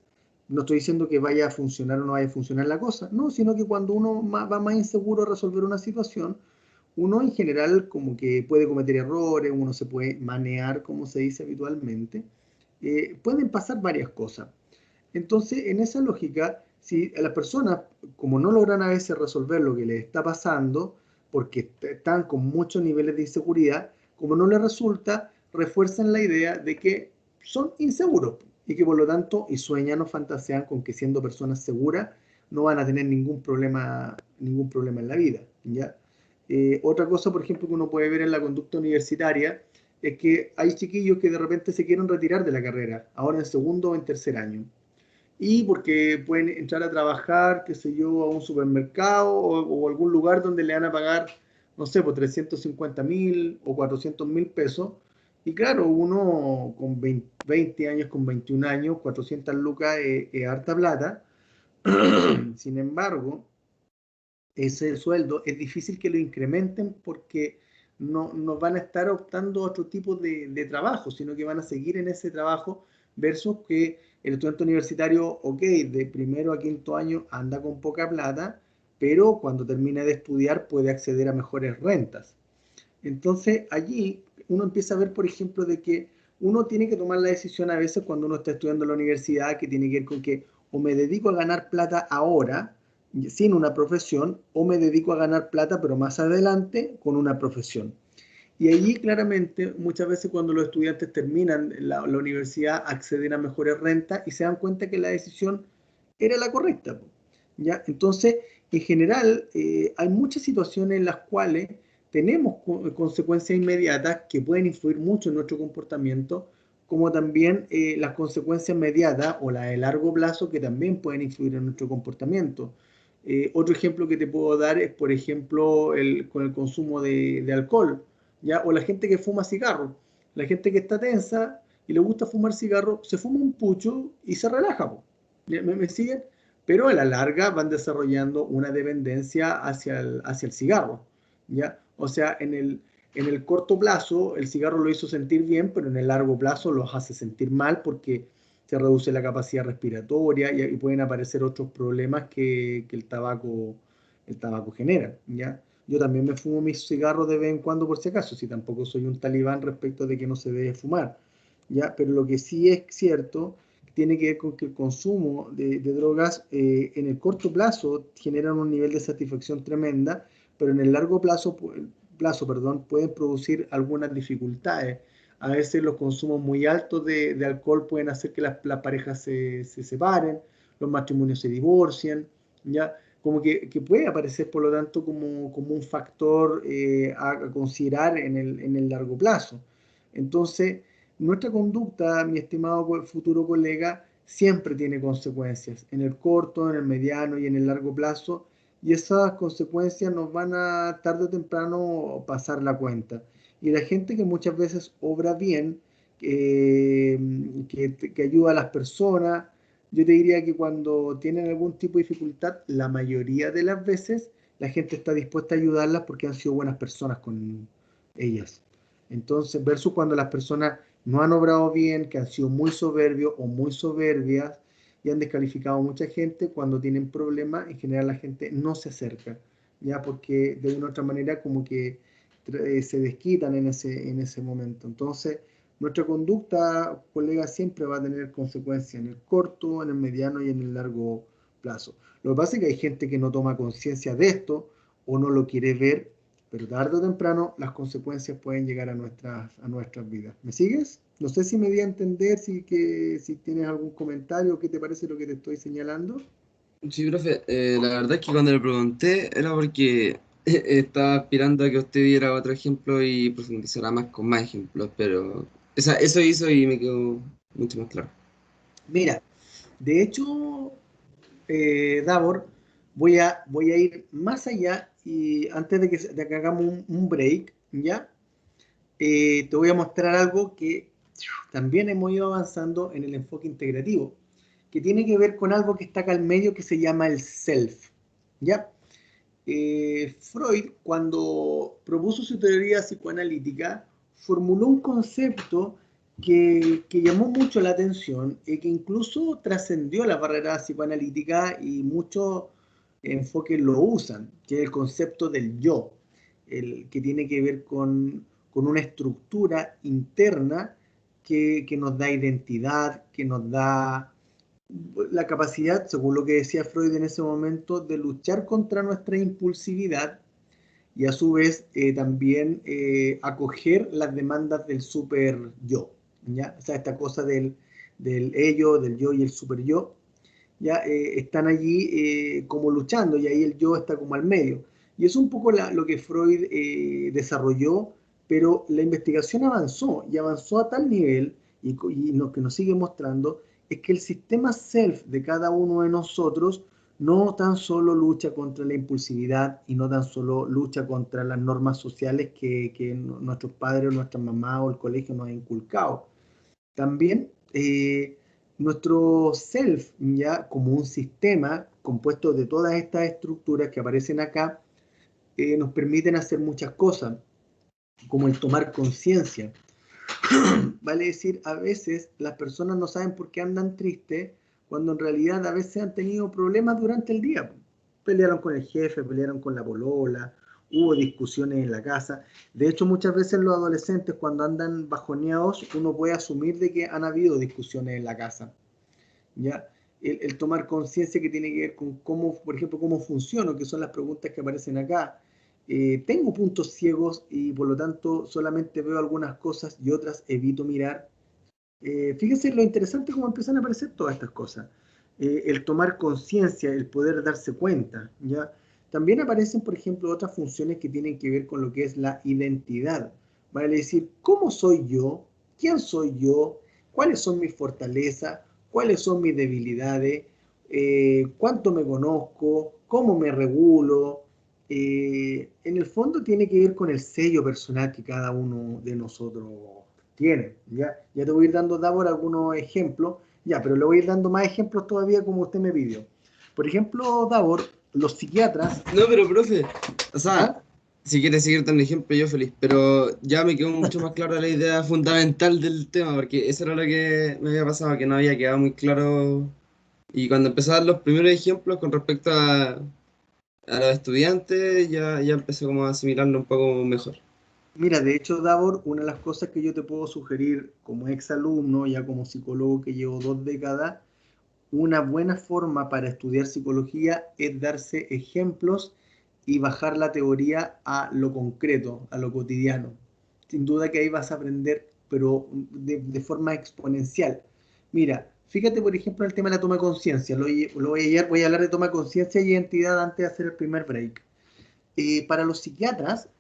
No estoy diciendo que vaya a funcionar o no vaya a funcionar la cosa, no, sino que cuando uno va más inseguro a resolver una situación, uno en general como que puede cometer errores, uno se puede manear, como se dice habitualmente. Pueden pasar varias cosas. Entonces, en esa lógica, si a las personas, como no logran a veces resolver lo que les está pasando, porque están con muchos niveles de inseguridad, como no les resulta, refuerzan la idea de que son inseguros y que por lo tanto, y sueñan o fantasean con que siendo personas seguras no van a tener ningún problema en la vida, ¿ya? Otra cosa, por ejemplo, que uno puede ver en la conducta universitaria es que hay chiquillos que de repente se quieren retirar de la carrera, ahora en segundo o en tercer año y porque pueden entrar a trabajar, qué sé yo, a un supermercado o algún lugar donde le van a pagar, no sé, por 350.000 o 400.000 pesos. Y claro, uno con 20 años, con 21 años, 400 lucas es harta plata. Sin embargo, ese sueldo es difícil que lo incrementen porque no van a estar optando a otro tipo de trabajo, sino que van a seguir en ese trabajo versus que el estudiante universitario, ok, de primero a quinto año anda con poca plata, pero cuando termine de estudiar puede acceder a mejores rentas. Entonces allí uno empieza a ver, por ejemplo, de que uno tiene que tomar la decisión a veces cuando uno está estudiando en la universidad que tiene que ver con que o me dedico a ganar plata ahora sin una profesión o me dedico a ganar plata pero más adelante con una profesión. Y allí claramente muchas veces cuando los estudiantes terminan la universidad acceden a mejores rentas y se dan cuenta que la decisión era la correcta. ¿Ya? Entonces, en general, hay muchas situaciones en las cuales tenemos consecuencias inmediatas que pueden influir mucho en nuestro comportamiento, como también las consecuencias mediatas o las de largo plazo que también pueden influir en nuestro comportamiento. Otro ejemplo que te puedo dar es, por ejemplo, con el consumo de alcohol, ¿ya? O la gente que fuma cigarro. La gente que está tensa y le gusta fumar cigarro, se fuma un pucho y se relaja. Po. ¿Me siguen? Pero a la larga van desarrollando una dependencia hacia el cigarro, ¿ya? O sea, en el corto plazo el cigarro lo hizo sentir bien, pero en el largo plazo los hace sentir mal porque se reduce la capacidad respiratoria y pueden aparecer otros problemas que el tabaco genera, ¿ya? Yo también me fumo mis cigarros de vez en cuando por si acaso, si tampoco soy un talibán respecto de que no se debe fumar, ¿ya? Pero lo que sí es cierto tiene que ver con que el consumo de drogas en el corto plazo generan un nivel de satisfacción tremenda, pero en el largo plazo, pueden producir algunas dificultades. A veces los consumos muy altos de alcohol pueden hacer que las parejas se separen, los matrimonios se divorcien, ¿ya? Como que puede aparecer, por lo tanto, como un factor a considerar en el largo plazo. Entonces, nuestra conducta, mi estimado futuro colega, siempre tiene consecuencias en el corto, en el mediano y en el largo plazo, y esas consecuencias nos van a tarde o temprano pasar la cuenta. Y la gente que muchas veces obra bien, que ayuda a las personas, yo te diría que cuando tienen algún tipo de dificultad, la mayoría de las veces la gente está dispuesta a ayudarlas porque han sido buenas personas con ellas. Entonces, versus cuando las personas no han obrado bien, que han sido muy soberbios o muy soberbias, y han descalificado a mucha gente. Cuando tienen problemas, en general la gente no se acerca, ya porque de una u otra manera como que se desquitan en ese momento. Entonces, nuestra conducta, colega, siempre va a tener consecuencias en el corto, en el mediano y en el largo plazo. Lo que pasa es que hay gente que no toma conciencia de esto o no lo quiere ver, pero tarde o temprano las consecuencias pueden llegar a nuestras vidas. ¿Me sigues? No sé si me di a entender, si tienes algún comentario, qué te parece lo que te estoy señalando. Sí, profe, la verdad es que cuando le pregunté era porque estaba aspirando a que usted diera otro ejemplo y profundizara más con más ejemplos, pero eso hizo y me quedó mucho más claro. Mira, de hecho, Davor, voy a ir más allá y antes de que hagamos un break, ¿ya? Te voy a mostrar algo que también hemos ido avanzando en el enfoque integrativo, que tiene que ver con algo que está acá al medio que se llama el self, ¿ya? Freud, cuando propuso su teoría psicoanalítica, formuló un concepto que llamó mucho la atención y que incluso trascendió la barrera psicoanalítica y muchos enfoques lo usan, que es el concepto del yo, el que tiene que ver con una estructura interna que nos da identidad, que nos da la capacidad, según lo que decía Freud en ese momento, de luchar contra nuestra impulsividad y a su vez también acoger las demandas del super yo, ¿ya? O sea, esta cosa del ello, del yo y el super yo, ya están allí como luchando y ahí el yo está como al medio. Y es un poco lo que Freud desarrolló, pero la investigación avanzó y avanzó a tal nivel y lo que nos sigue mostrando es que el sistema self de cada uno de nosotros no tan solo lucha contra la impulsividad y no tan solo lucha contra las normas sociales que nuestros padres o nuestras mamás o el colegio nos han inculcado. También nuestro self, ya como un sistema compuesto de todas estas estructuras que aparecen acá, nos permiten hacer muchas cosas, como el tomar conciencia. Vale decir, a veces las personas no saben por qué andan tristes, cuando en realidad a veces han tenido problemas durante el día. Pelearon con el jefe, pelearon con la polola, hubo discusiones en la casa. De hecho, muchas veces los adolescentes cuando andan bajoneados, uno puede asumir de que han habido discusiones en la casa. ¿Ya? El tomar conciencia que tiene que ver con cómo, por ejemplo, cómo funciono, que son las preguntas que aparecen acá. Tengo puntos ciegos y por lo tanto solamente veo algunas cosas y otras evito mirar. Fíjense lo interesante cómo empiezan a aparecer todas estas cosas. El tomar conciencia, el poder darse cuenta, ¿ya? También aparecen, por ejemplo, otras funciones que tienen que ver con lo que es la identidad. Vale decir, ¿cómo soy yo? ¿Quién soy yo? ¿Cuáles son mis fortalezas? ¿Cuáles son mis debilidades? ¿Cuánto me conozco? ¿Cómo me regulo? En el fondo tiene que ver con el sello personal que cada uno de nosotros tiene. Ya te voy a ir dando, Davor, algunos ejemplos, ya, pero le voy a ir dando más ejemplos todavía como usted me pidió. Por ejemplo, Davor, los psiquiatras, No, pero profe, o sea, ¿ah? si quiere seguir dando ejemplo, yo feliz, pero ya me quedó mucho más clara la idea fundamental del tema, porque eso era lo que me había pasado, que no había quedado muy claro. Y cuando empecé a dar los primeros ejemplos con respecto a los estudiantes, ya empecé como a asimilarlo un poco mejor. Mira, de hecho, Davor, una de las cosas que yo te puedo sugerir como exalumno, ya como psicólogo que llevo 2 décadas, una buena forma para estudiar psicología es darse ejemplos y bajar la teoría a lo concreto, a lo cotidiano. Sin duda que ahí vas a aprender, pero de forma exponencial. Mira, fíjate por ejemplo en el tema de la toma de conciencia. Voy a hablar de toma de conciencia y identidad antes de hacer el primer break. Para los psiquiatras,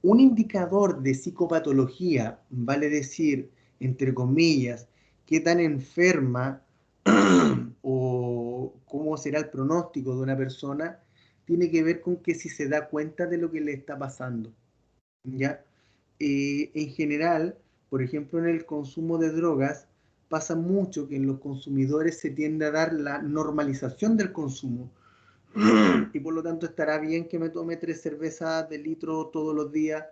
un indicador de psicopatología, vale decir, entre comillas, qué tan enferma o cómo será el pronóstico de una persona, tiene que ver con que si se da cuenta de lo que le está pasando, ¿ya? En general, por ejemplo, en el consumo de drogas, pasa mucho que en los consumidores se tiende a dar la normalización del consumo y por lo tanto estará bien que me tome 3 cervezas de litro todos los días,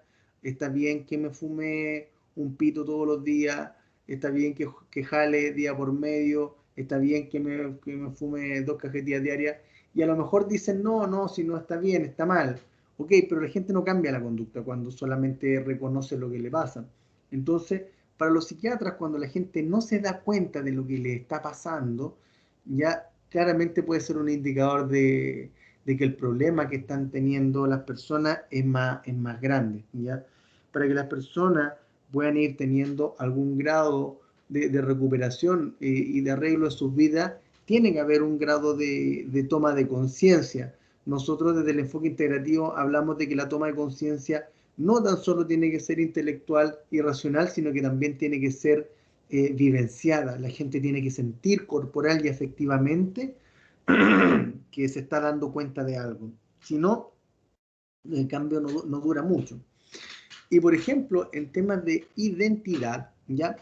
está bien que me fume un pito todos los días, está bien que jale día por medio, está bien que me fume 2 cajetillas diarias, y a lo mejor dicen, no, si no está bien, está mal. Ok, pero la gente no cambia la conducta cuando solamente reconoce lo que le pasa. Entonces, para los psiquiatras, cuando la gente no se da cuenta de lo que le está pasando, ya claramente puede ser un indicador de que el problema que están teniendo las personas es más grande, ¿ya? Para que las personas puedan ir teniendo algún grado de recuperación y de arreglo de sus vidas, tiene que haber un grado de toma de conciencia. Nosotros desde el enfoque integrativo hablamos de que la toma de conciencia no tan solo tiene que ser intelectual y racional, sino que también tiene que ser vivenciada. La gente tiene que sentir corporal y afectivamente que se está dando cuenta de algo. Si no, el cambio no dura mucho. Y por ejemplo, en temas de identidad, ¿ya?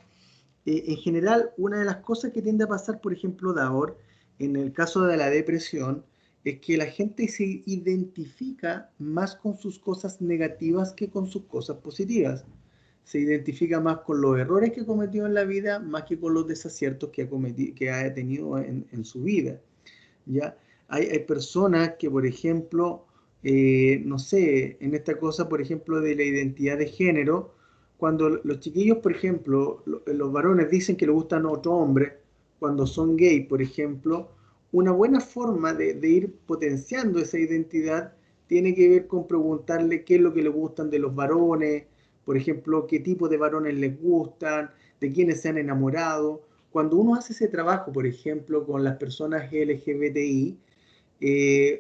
En general, una de las cosas que tiende a pasar, por ejemplo, Davor, en el caso de la depresión, es que la gente se identifica más con sus cosas negativas que con sus cosas positivas. Se identifica más con los errores que cometió en la vida, más que con los desaciertos que ha tenido en su vida. ¿Ya? Hay personas que, por ejemplo, no sé, en esta cosa, por ejemplo, de la identidad de género, cuando los chiquillos, por ejemplo, los varones dicen que les gustan otro hombre, cuando son gay, por ejemplo, una buena forma de ir potenciando esa identidad tiene que ver con preguntarle qué es lo que les gustan de los varones, por ejemplo, qué tipo de varones les gustan, de quiénes se han enamorado. Cuando uno hace ese trabajo, por ejemplo, con las personas LGBTI,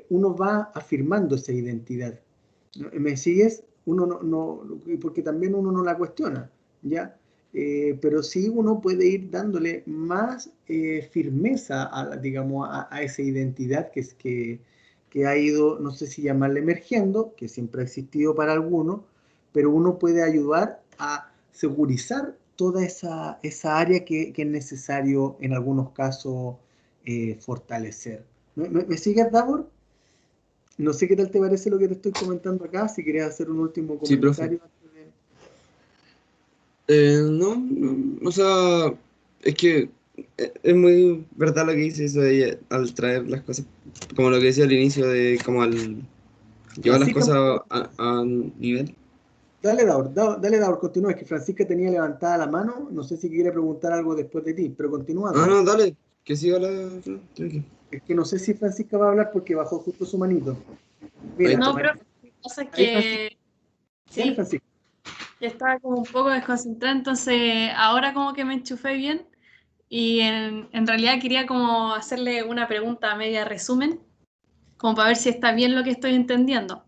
uno va afirmando esa identidad. ¿Me sigues? Uno porque también uno no la cuestiona, ¿ya? Pero sí uno puede ir dándole más firmeza digamos, a esa identidad que ha ido, no sé si llamarle emergiendo, que siempre ha existido para algunos, pero uno puede ayudar a segurizar toda esa área que es necesario en algunos casos fortalecer. ¿Me sigues, Davor? No sé qué tal te parece lo que te estoy comentando acá, si quieres hacer un último Sí, profe. comentario. No, o sea, es que es muy verdad lo que dice eso de al traer las cosas, como lo que decía al inicio, de como al llevar las Francisca, cosas a un nivel. dale, Davor, continúa. Es que Francisca tenía levantada la mano, no sé si quiere preguntar algo después de ti, pero continúa, Ah, Davor. no, dale, que siga la... tranqui. Es que no sé si Francisca va a hablar porque bajó justo su manito. Ahí Mira, está. No, pero lo que pasa es ahí Francisca, que dale, sí, Francisca. ya estaba como un poco desconcentrada, entonces ahora como que me enchufé bien y en realidad quería como hacerle una pregunta a media resumen, como para ver si está bien lo que estoy entendiendo.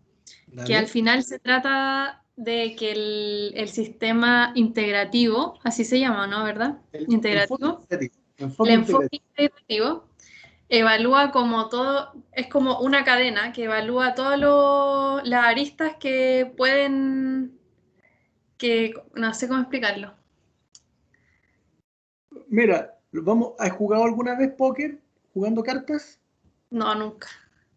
Que al Dale. final se trata de que el sistema integrativo, así se llama, ¿no? ¿Verdad? El enfoque Integrativo. integrativo. El Enfoque enfoque integrativo. integrativo evalúa como todo, es como una cadena que evalúa todas las aristas que pueden, que no sé cómo explicarlo. Mira, ¿has jugado alguna vez póker jugando cartas? No, nunca.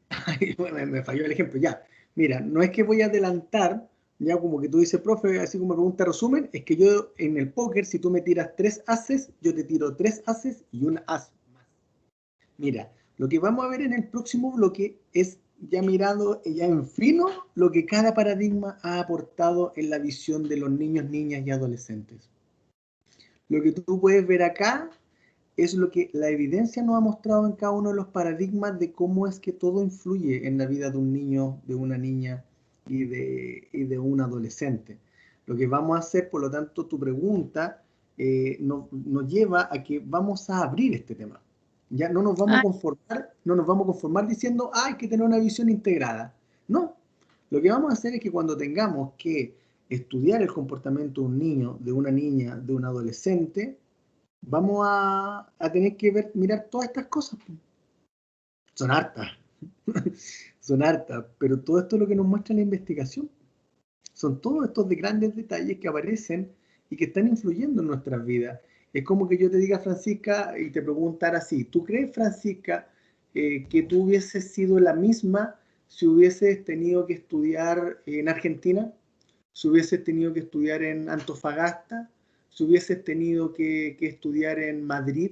Ay, me falló el ejemplo, ya. Mira, no es que voy a adelantar, ya como que tú dices, profe, así como pregunta resumen, es que yo en el póker, si tú me tiras 3 ases, yo te tiro 3 ases y un as más. Mira, lo que vamos a ver en el próximo bloque es ya mirado, ya en fino, lo que cada paradigma ha aportado en la visión de los niños, niñas y adolescentes. Lo que tú puedes ver acá es lo que la evidencia nos ha mostrado en cada uno de los paradigmas de cómo es que todo influye en la vida de un niño, de una niña y de un adolescente. Lo que vamos a hacer, por lo tanto, tu pregunta nos lleva a que vamos a abrir este tema. Ya no nos vamos a Ah, conformar, no nos vamos a conformar diciendo, hay que tener una visión integrada. No, lo que vamos a hacer es que cuando tengamos que estudiar el comportamiento de un niño, de una niña, de un adolescente, vamos a tener que mirar todas estas cosas. Son hartas, son hartas, pero todo esto es lo que nos muestra la investigación. Son todos estos grandes detalles que aparecen y que están influyendo en nuestras vidas. Es como que yo te diga, Francisca, y te preguntara así, ¿tú crees, Francisca, que tú hubieses sido la misma si hubieses tenido que estudiar en Argentina? Si hubieses tenido que estudiar en Antofagasta, si hubieses tenido que estudiar en Madrid,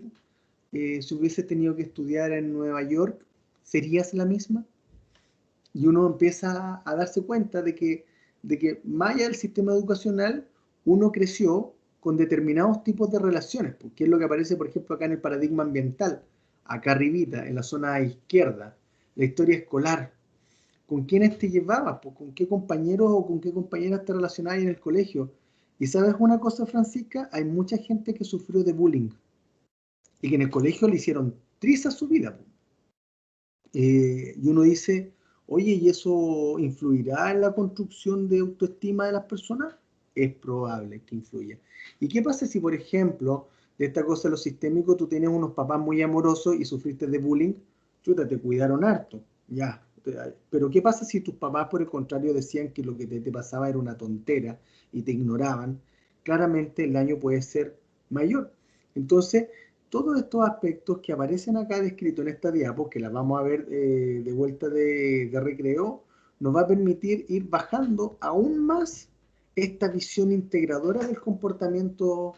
si hubieses tenido que estudiar en Nueva York, ¿serías la misma? Y uno empieza a darse cuenta de que más allá del sistema educacional, uno creció con determinados tipos de relaciones, que es lo que aparece, por ejemplo, acá en el paradigma ambiental, acá arribita, en la zona izquierda, la historia escolar. ¿Con quiénes te llevabas? Pues, ¿con qué compañeros o con qué compañeras te relacionabas en el colegio? Y sabes una cosa, Francisca, hay mucha gente que sufrió de bullying y que en el colegio le hicieron trizas su vida. Y uno dice, oye, ¿y eso influirá en la construcción de autoestima de las personas? Es probable que influya. ¿Y qué pasa si, por ejemplo, de esta cosa de lo sistémico, tú tienes unos papás muy amorosos y sufriste de bullying? Chuta, te cuidaron harto, ya. Pero ¿qué pasa si tus papás, por el contrario, decían que lo que te pasaba era una tontera y te ignoraban? Claramente el daño puede ser mayor. Entonces, todos estos aspectos que aparecen acá descritos en esta diapo, que la vamos a ver de vuelta de recreo, nos va a permitir ir bajando aún más esta visión integradora del comportamiento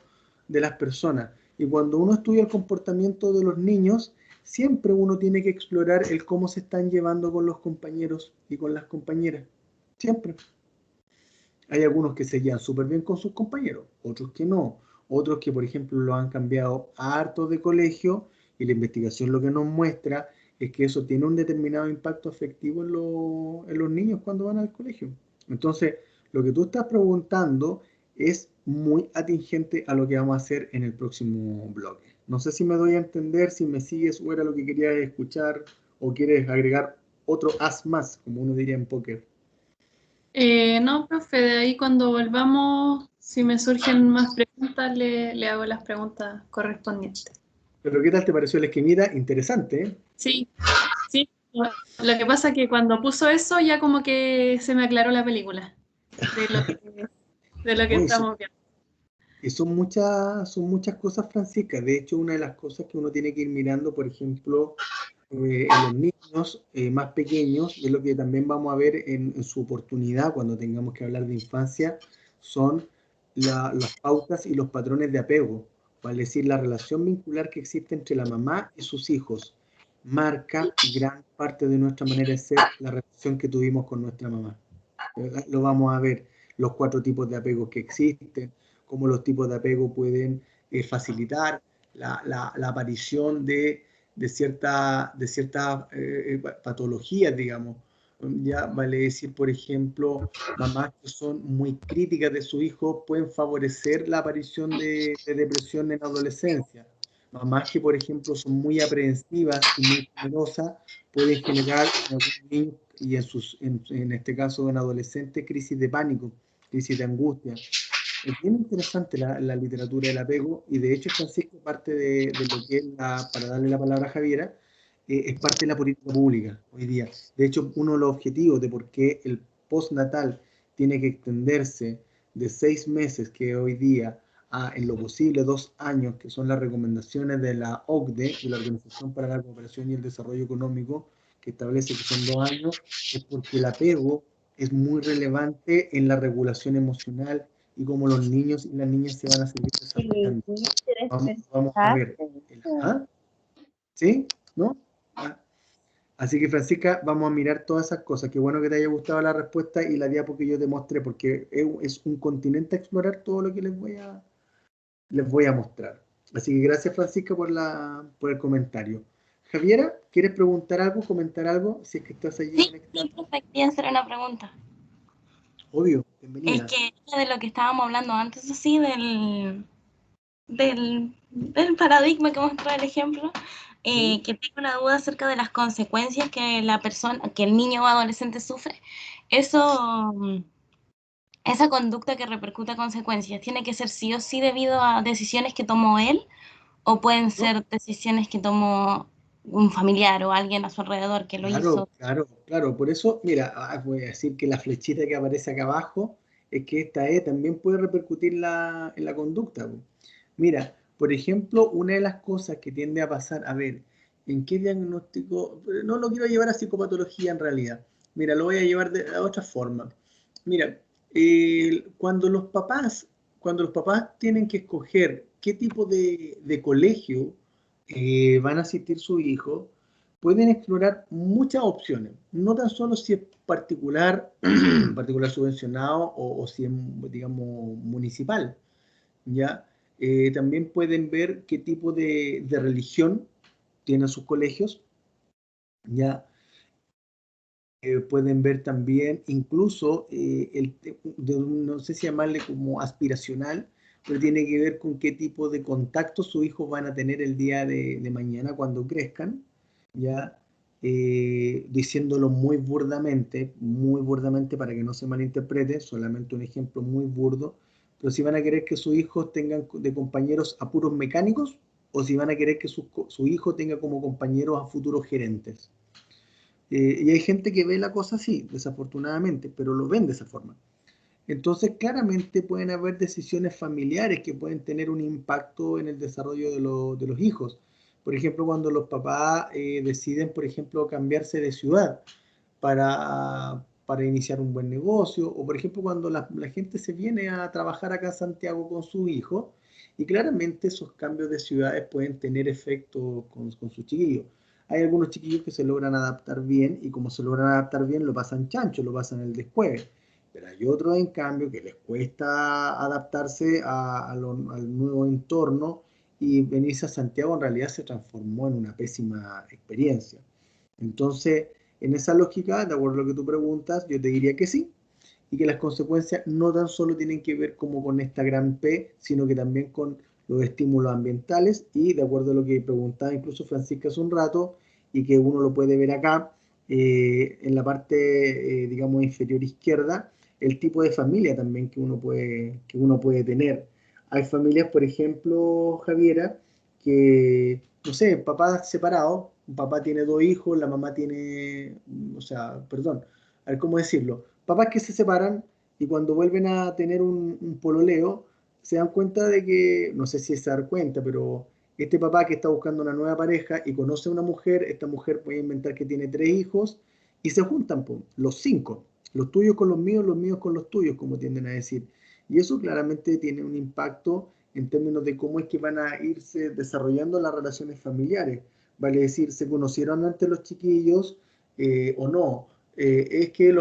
de las personas. Y cuando uno estudia el comportamiento de los niños, siempre uno tiene que explorar el cómo se están llevando con los compañeros y con las compañeras. Siempre. Hay algunos que se llevan súper bien con sus compañeros, otros que no. Otros que, por ejemplo, lo han cambiado harto de colegio y la investigación lo que nos muestra es que eso tiene un determinado impacto afectivo en los niños cuando van al colegio. Entonces, lo que tú estás preguntando es muy atingente a lo que vamos a hacer en el próximo bloque. No sé si me doy a entender, si me sigues o era lo que querías escuchar o quieres agregar otro as más, como uno diría en póker. No, profe, de ahí cuando volvamos, si me surgen más preguntas, le hago las preguntas correspondientes. Pero ¿qué tal te pareció la esquinita? Interesante, ¿eh? Sí, sí. Lo que pasa es que cuando puso eso ya como que se me aclaró la película de lo que Oye, estamos viendo. y son muchas cosas, Francisca. De hecho, una de las cosas que uno tiene que ir mirando, por ejemplo, en los niños más pequeños, y es lo que también vamos a ver en su oportunidad cuando tengamos que hablar de infancia, son las pautas y los patrones de apego, es decir, la relación vincular que existe entre la mamá y sus hijos. Marca gran parte de nuestra manera de ser la relación que tuvimos con nuestra mamá. Lo vamos a ver, los 4 tipos de apegos que existen, cómo los tipos de apego pueden facilitar la aparición de ciertas patologías, digamos. Ya vale decir, por ejemplo, mamás que son muy críticas de su hijo pueden favorecer la aparición de depresión en adolescencia. Mamás que, por ejemplo, son muy aprehensivas y muy temerosas pueden generar en algunos niños y en este caso en adolescentes crisis de pánico, crisis de angustia. Es bien interesante la literatura del apego y de hecho, Francisco, parte de lo que es para darle la palabra a Javiera, es parte de la política pública hoy día. De hecho, uno de los objetivos de por qué el postnatal tiene que extenderse de 6 meses, que hoy día, a en lo posible 2 años, que son las recomendaciones de la OCDE, de la Organización para la Cooperación y el Desarrollo Económico, que establece que son 2 años, es porque el apego es muy relevante en la regulación emocional y cómo los niños y las niñas se van a seguir desarrollando. Vamos a ver. ¿Ah? ¿Sí? ¿No? Ah. Así que, Francisca, vamos a mirar todas esas cosas. Qué bueno que te haya gustado la respuesta y la diapo que yo te mostré, porque es un continente a explorar todo lo que les voy a mostrar. Así que gracias, Francisca, por el comentario. Javiera, ¿quieres preguntar algo, comentar algo? Si es que estás allí Sí, conectada. profe, quería hacer una pregunta. Obvio, Es bienvenida. que de lo que estábamos hablando antes, así, del paradigma que mostró el ejemplo, ¿Sí? que tengo una duda acerca de las consecuencias que que el niño o adolescente sufre. Eso, esa conducta que repercute a consecuencias, ¿tiene que ser sí o sí debido a decisiones que tomó él? ¿O pueden ¿No? ser decisiones que tomó un familiar o alguien a su alrededor que lo Claro, hizo? claro, claro. Por eso, mira, voy a decir que la flechita que aparece acá abajo es que esta E también puede repercutir en la conducta. Po. Mira, por ejemplo, una de las cosas que tiende a pasar, a ver, ¿en qué diagnóstico? No lo quiero llevar a psicopatología en realidad. Mira, lo voy a llevar de otra forma. Mira, cuando los papás tienen que escoger qué tipo de colegio van a asistir sus hijos, pueden explorar muchas opciones, no tan solo si es particular, particular subvencionado o si es, digamos, municipal, ¿ya? También pueden ver qué tipo de religión tienen sus colegios, ¿ya? Pueden ver también incluso, no sé si llamarle como aspiracional, pero tiene que ver con qué tipo de contacto sus hijos van a tener el día de mañana cuando crezcan, ya diciéndolo muy burdamente para que no se malinterprete, solamente un ejemplo muy burdo, pero si van a querer que sus hijos tengan de compañeros a puros mecánicos o si van a querer que su hijo tenga como compañeros a futuros gerentes. Y hay gente que ve la cosa así, desafortunadamente, pero lo ven de esa forma. Entonces, claramente pueden haber decisiones familiares que pueden tener un impacto en el desarrollo de los hijos. Por ejemplo, cuando los papás deciden, por ejemplo, cambiarse de ciudad para iniciar un buen negocio, o por ejemplo, cuando la gente se viene a trabajar acá en Santiago con su hijo, y claramente esos cambios de ciudades pueden tener efecto con sus chiquillos. Hay algunos chiquillos que se logran adaptar bien, y como se logran adaptar bien, lo pasan chancho, lo pasan el descueve. Pero hay otros, en cambio, que les cuesta adaptarse al nuevo entorno y venirse a Santiago en realidad se transformó en una pésima experiencia. Entonces, en esa lógica, de acuerdo a lo que tú preguntas, yo te diría que sí, y que las consecuencias no tan solo tienen que ver como con esta gran P, sino que también con los estímulos ambientales y de acuerdo a lo que preguntaba incluso Francisca hace un rato y que uno lo puede ver acá en la parte, digamos, inferior izquierda, el tipo de familia también que uno puede tener. Hay familias, por ejemplo, Javiera, que, no sé, papás separados, un papá tiene dos hijos, la mamá tiene, o sea, perdón, a ver cómo decirlo, papás que se separan y cuando vuelven a tener un pololeo, se dan cuenta de que, no sé si es dar cuenta, pero este papá que está buscando una nueva pareja y conoce a una mujer, esta mujer puede inventar que tiene 3 hijos y se juntan, po, los 5, los tuyos con los míos con los tuyos, como tienden a decir. Y eso claramente tiene un impacto en términos de cómo es que van a irse desarrollando las relaciones familiares. Vale decir, se conocieron antes los chiquillos o no. Es que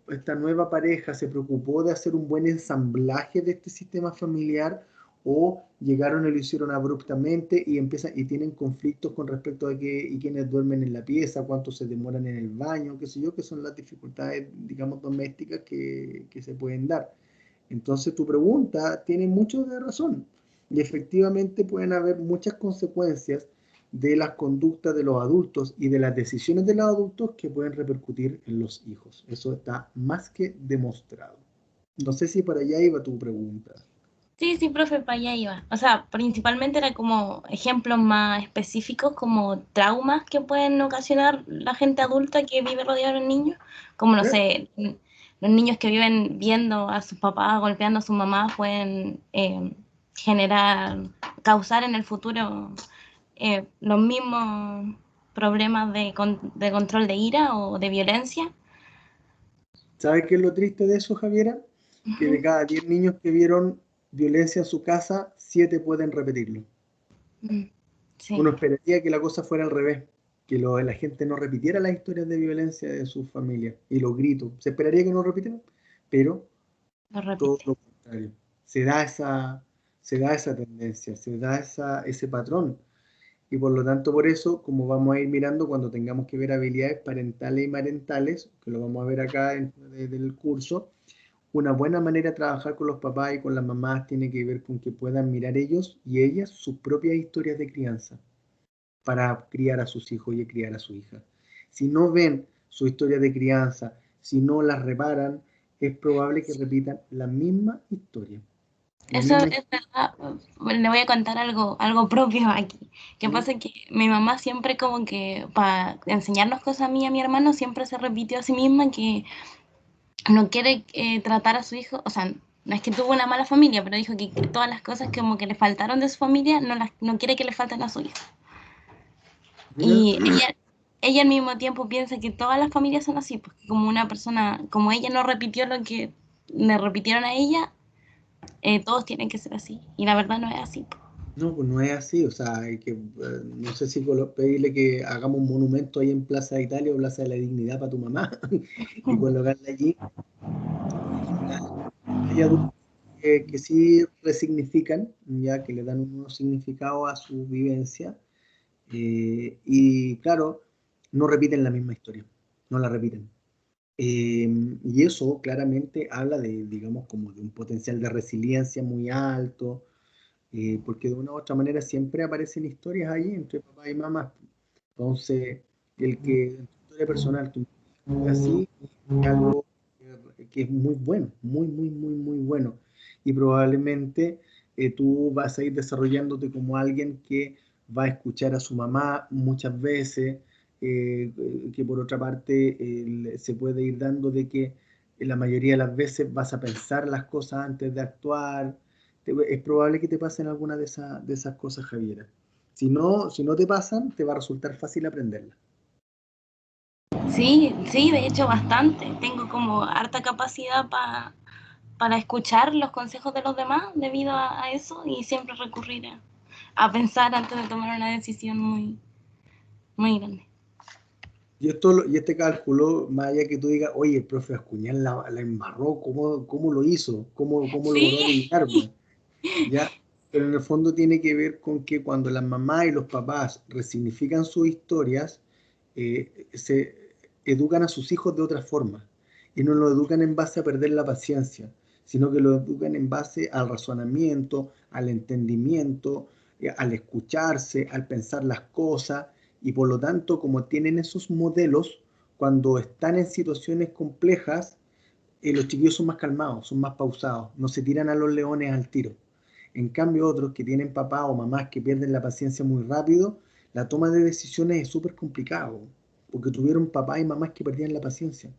esta nueva pareja se preocupó de hacer un buen ensamblaje de este sistema familiar o llegaron y lo hicieron abruptamente y empiezan y tienen conflictos con respecto a quiénes duermen en la pieza, cuánto se demoran en el baño, qué sé yo, que son las dificultades, digamos, domésticas que se pueden dar. Entonces tu pregunta tiene mucho de razón y efectivamente pueden haber muchas consecuencias de las conductas de los adultos y de las decisiones de los adultos que pueden repercutir en los hijos. Eso está más que demostrado. No sé si para allá iba tu pregunta. Sí, sí, profe, para allá iba. O sea, principalmente era como ejemplos más específicos, como traumas que pueden ocasionar la gente adulta que vive rodeada de niños, como no sé, los niños que viven viendo a sus papás golpeando a sus mamás pueden causar en el futuro los mismos problemas de control de ira o de violencia. ¿Sabes qué es lo triste de eso, Javiera? Que de cada 10 niños que vieron violencia en su casa, 7 pueden repetirlo. Sí. Uno esperaría que la cosa fuera al revés, que la gente no repitiera las historias de violencia de sus familias y los gritos. Se esperaría que no repitieran, pero todo lo contrario. Se da esa tendencia, se da ese patrón. Y por lo tanto, por eso, como vamos a ir mirando cuando tengamos que ver habilidades parentales y marentales, que lo vamos a ver acá dentro del curso, una buena manera de trabajar con los papás y con las mamás tiene que ver con que puedan mirar ellos y ellas sus propias historias de crianza para criar a sus hijos y criar a su hija. Si no ven su historia de crianza, si no las reparan, es probable que repitan la misma historia. Eso es verdad. Le voy a contar algo propio aquí. Que pasa que mi mamá siempre como que para enseñarnos cosas a mí y a mi hermano siempre se repitió a sí misma que no quiere tratar a su hijo, o sea, no es que tuvo una mala familia, pero dijo que todas las cosas como que le faltaron de su familia no quiere que le falten a su hijo. Y ella al mismo tiempo piensa que todas las familias son así, porque como una persona, como ella no repitió lo que le repitieron a ella, todos tienen que ser así. Y la verdad no es así. No, pues no es así, o sea, hay que, no sé si pedirle que hagamos un monumento ahí en Plaza de Italia o Plaza de la Dignidad para tu mamá y colocarla allí. Hay adultos que sí resignifican, ya que le dan un nuevo significado a su vivencia, y claro, no repiten la misma historia, no la repiten. Y eso claramente habla de, digamos, como de un potencial de resiliencia muy alto, porque de una u otra manera siempre aparecen historias ahí entre papá y mamá. Entonces, el que en tu historia personal tu actúe así es algo que es muy bueno, muy, muy, muy, muy bueno. Y probablemente tú vas a ir desarrollándote como alguien que va a escuchar a su mamá muchas veces, que por otra parte se puede ir dando de que la mayoría de las veces vas a pensar las cosas antes de actuar. Es probable que te pasen alguna de esas cosas, Javiera. Si no te pasan, te va a resultar fácil aprenderla. Sí, sí, de hecho bastante. Tengo como harta capacidad para escuchar los consejos de los demás debido a eso y siempre recurrir a pensar antes de tomar una decisión muy, muy grande. Y este cálculo, más allá que tú digas, oye, el profe Ascuñán la embarró, ¿cómo lo hizo? ¿Cómo logró Sí, adivinarme? ¿Ya? Pero en el fondo tiene que ver con que cuando las mamás y los papás resignifican sus historias, se educan a sus hijos de otra forma. Y no lo educan en base a perder la paciencia, sino que lo educan en base al razonamiento, al entendimiento, al escucharse, al pensar las cosas. Y por lo tanto, como tienen esos modelos, cuando están en situaciones complejas, los chiquillos son más calmados, son más pausados, no se tiran a los leones al tiro. En cambio, otros que tienen papás o mamás que pierden la paciencia muy rápido, la toma de decisiones es súper complicado, porque tuvieron papás y mamás que perdían la paciencia.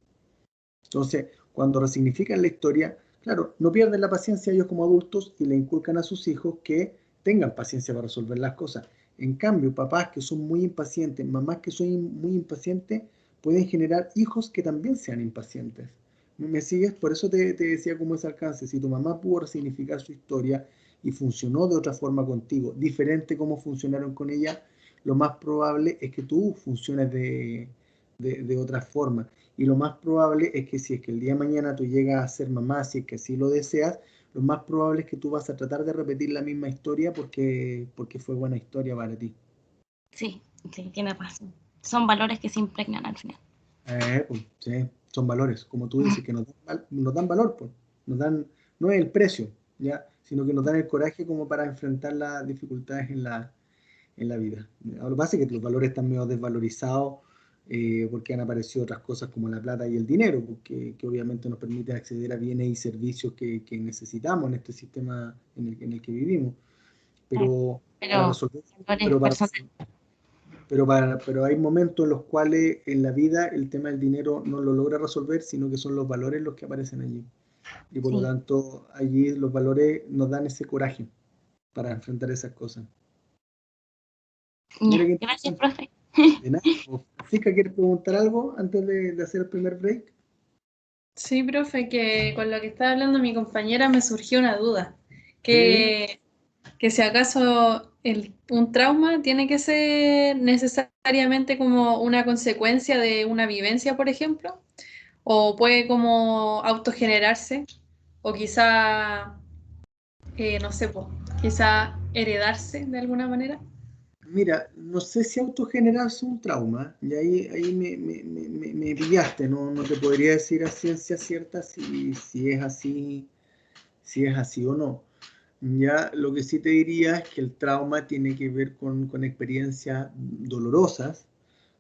Entonces, cuando resignifican la historia, claro, no pierden la paciencia ellos como adultos y le inculcan a sus hijos que tengan paciencia para resolver las cosas. En cambio, papás que son muy impacientes, mamás que son muy impacientes, pueden generar hijos que también sean impacientes. ¿Me sigues? Por eso te decía cómo es el alcance. Si tu mamá pudo resignificar su historia y funcionó de otra forma contigo, diferente como funcionaron con ella, lo más probable es que tú funciones de otra forma. Y lo más probable es que si es que el día de mañana tú llegas a ser mamá, si es que así lo deseas, lo más probable es que tú vas a tratar de repetir la misma historia porque fue buena historia para ti. sí, sí, tiene razón. Son valores que se impregnan al final. Pues, sí, son valores, como tú dices, que nos dan valor, pues, no es el precio, ¿ya? Sino que nos dan el coraje como para enfrentar las dificultades en la vida. Lo que pasa es que los valores están medio desvalorizados, porque han aparecido otras cosas como la plata y el dinero, que obviamente nos permiten acceder a bienes y servicios que necesitamos en este sistema en el que vivimos. Claro. Pero para Pero resolver, valores pero para, personales. pero hay momentos en los cuales en la vida el tema del dinero no lo logra resolver, sino que son los valores los que aparecen allí. Y por lo Sí. tanto, allí los valores nos dan ese coraje para enfrentar esas cosas. Mira Ya, qué gracias, interesante. profe. De nada. Francisca, ¿quieres preguntar algo antes de hacer el primer break? Sí, profe, que con lo que estaba hablando mi compañera me surgió una duda. Dime, dime. Que si acaso un trauma tiene que ser necesariamente como una consecuencia de una vivencia, por ejemplo, o puede como autogenerarse, o quizá, no sé, po, quizá heredarse de alguna manera. Mira, no sé si autogenerarse un trauma, y ahí me pillaste, no te podría decir a ciencia cierta si es así, si es así o no. Ya lo que sí te diría es que el trauma tiene que ver con experiencias dolorosas,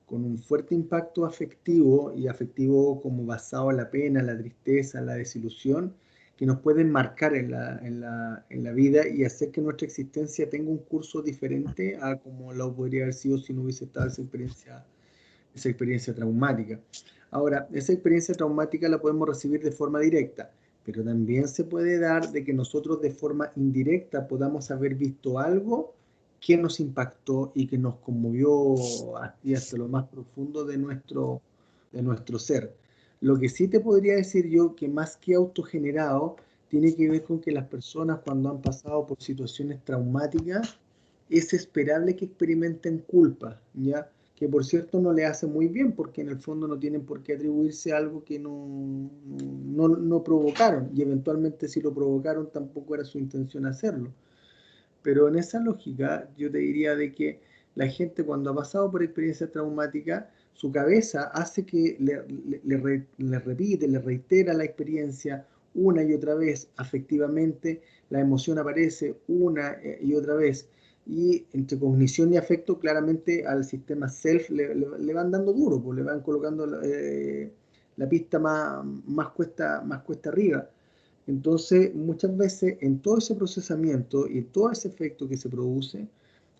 con un fuerte impacto afectivo y afectivo como basado en la pena, la tristeza, la desilusión, que nos pueden marcar en la vida y hacer que nuestra existencia tenga un curso diferente a como lo podría haber sido si no hubiese estado esa experiencia traumática. Ahora, esa experiencia traumática la podemos recibir de forma directa, pero también se puede dar de que nosotros de forma indirecta podamos haber visto algo que nos impactó y que nos conmovió hasta lo más profundo de nuestro ser. Lo que sí te podría decir yo que más que autogenerado, tiene que ver con que las personas cuando han pasado por situaciones traumáticas es esperable que experimenten culpa, ¿ya? Que por cierto no le hace muy bien, porque en el fondo no tienen por qué atribuirse algo que no provocaron, y eventualmente si lo provocaron tampoco era su intención hacerlo. Pero en esa lógica yo te diría de que la gente cuando ha pasado por experiencia traumática, su cabeza hace que le repite, le reitera la experiencia una y otra vez afectivamente, la emoción aparece una y otra vez. Y entre cognición y afecto, claramente al sistema self le van dando duro, pues le van colocando la pista más cuesta arriba. Entonces, muchas veces en todo ese procesamiento y todo ese efecto que se produce,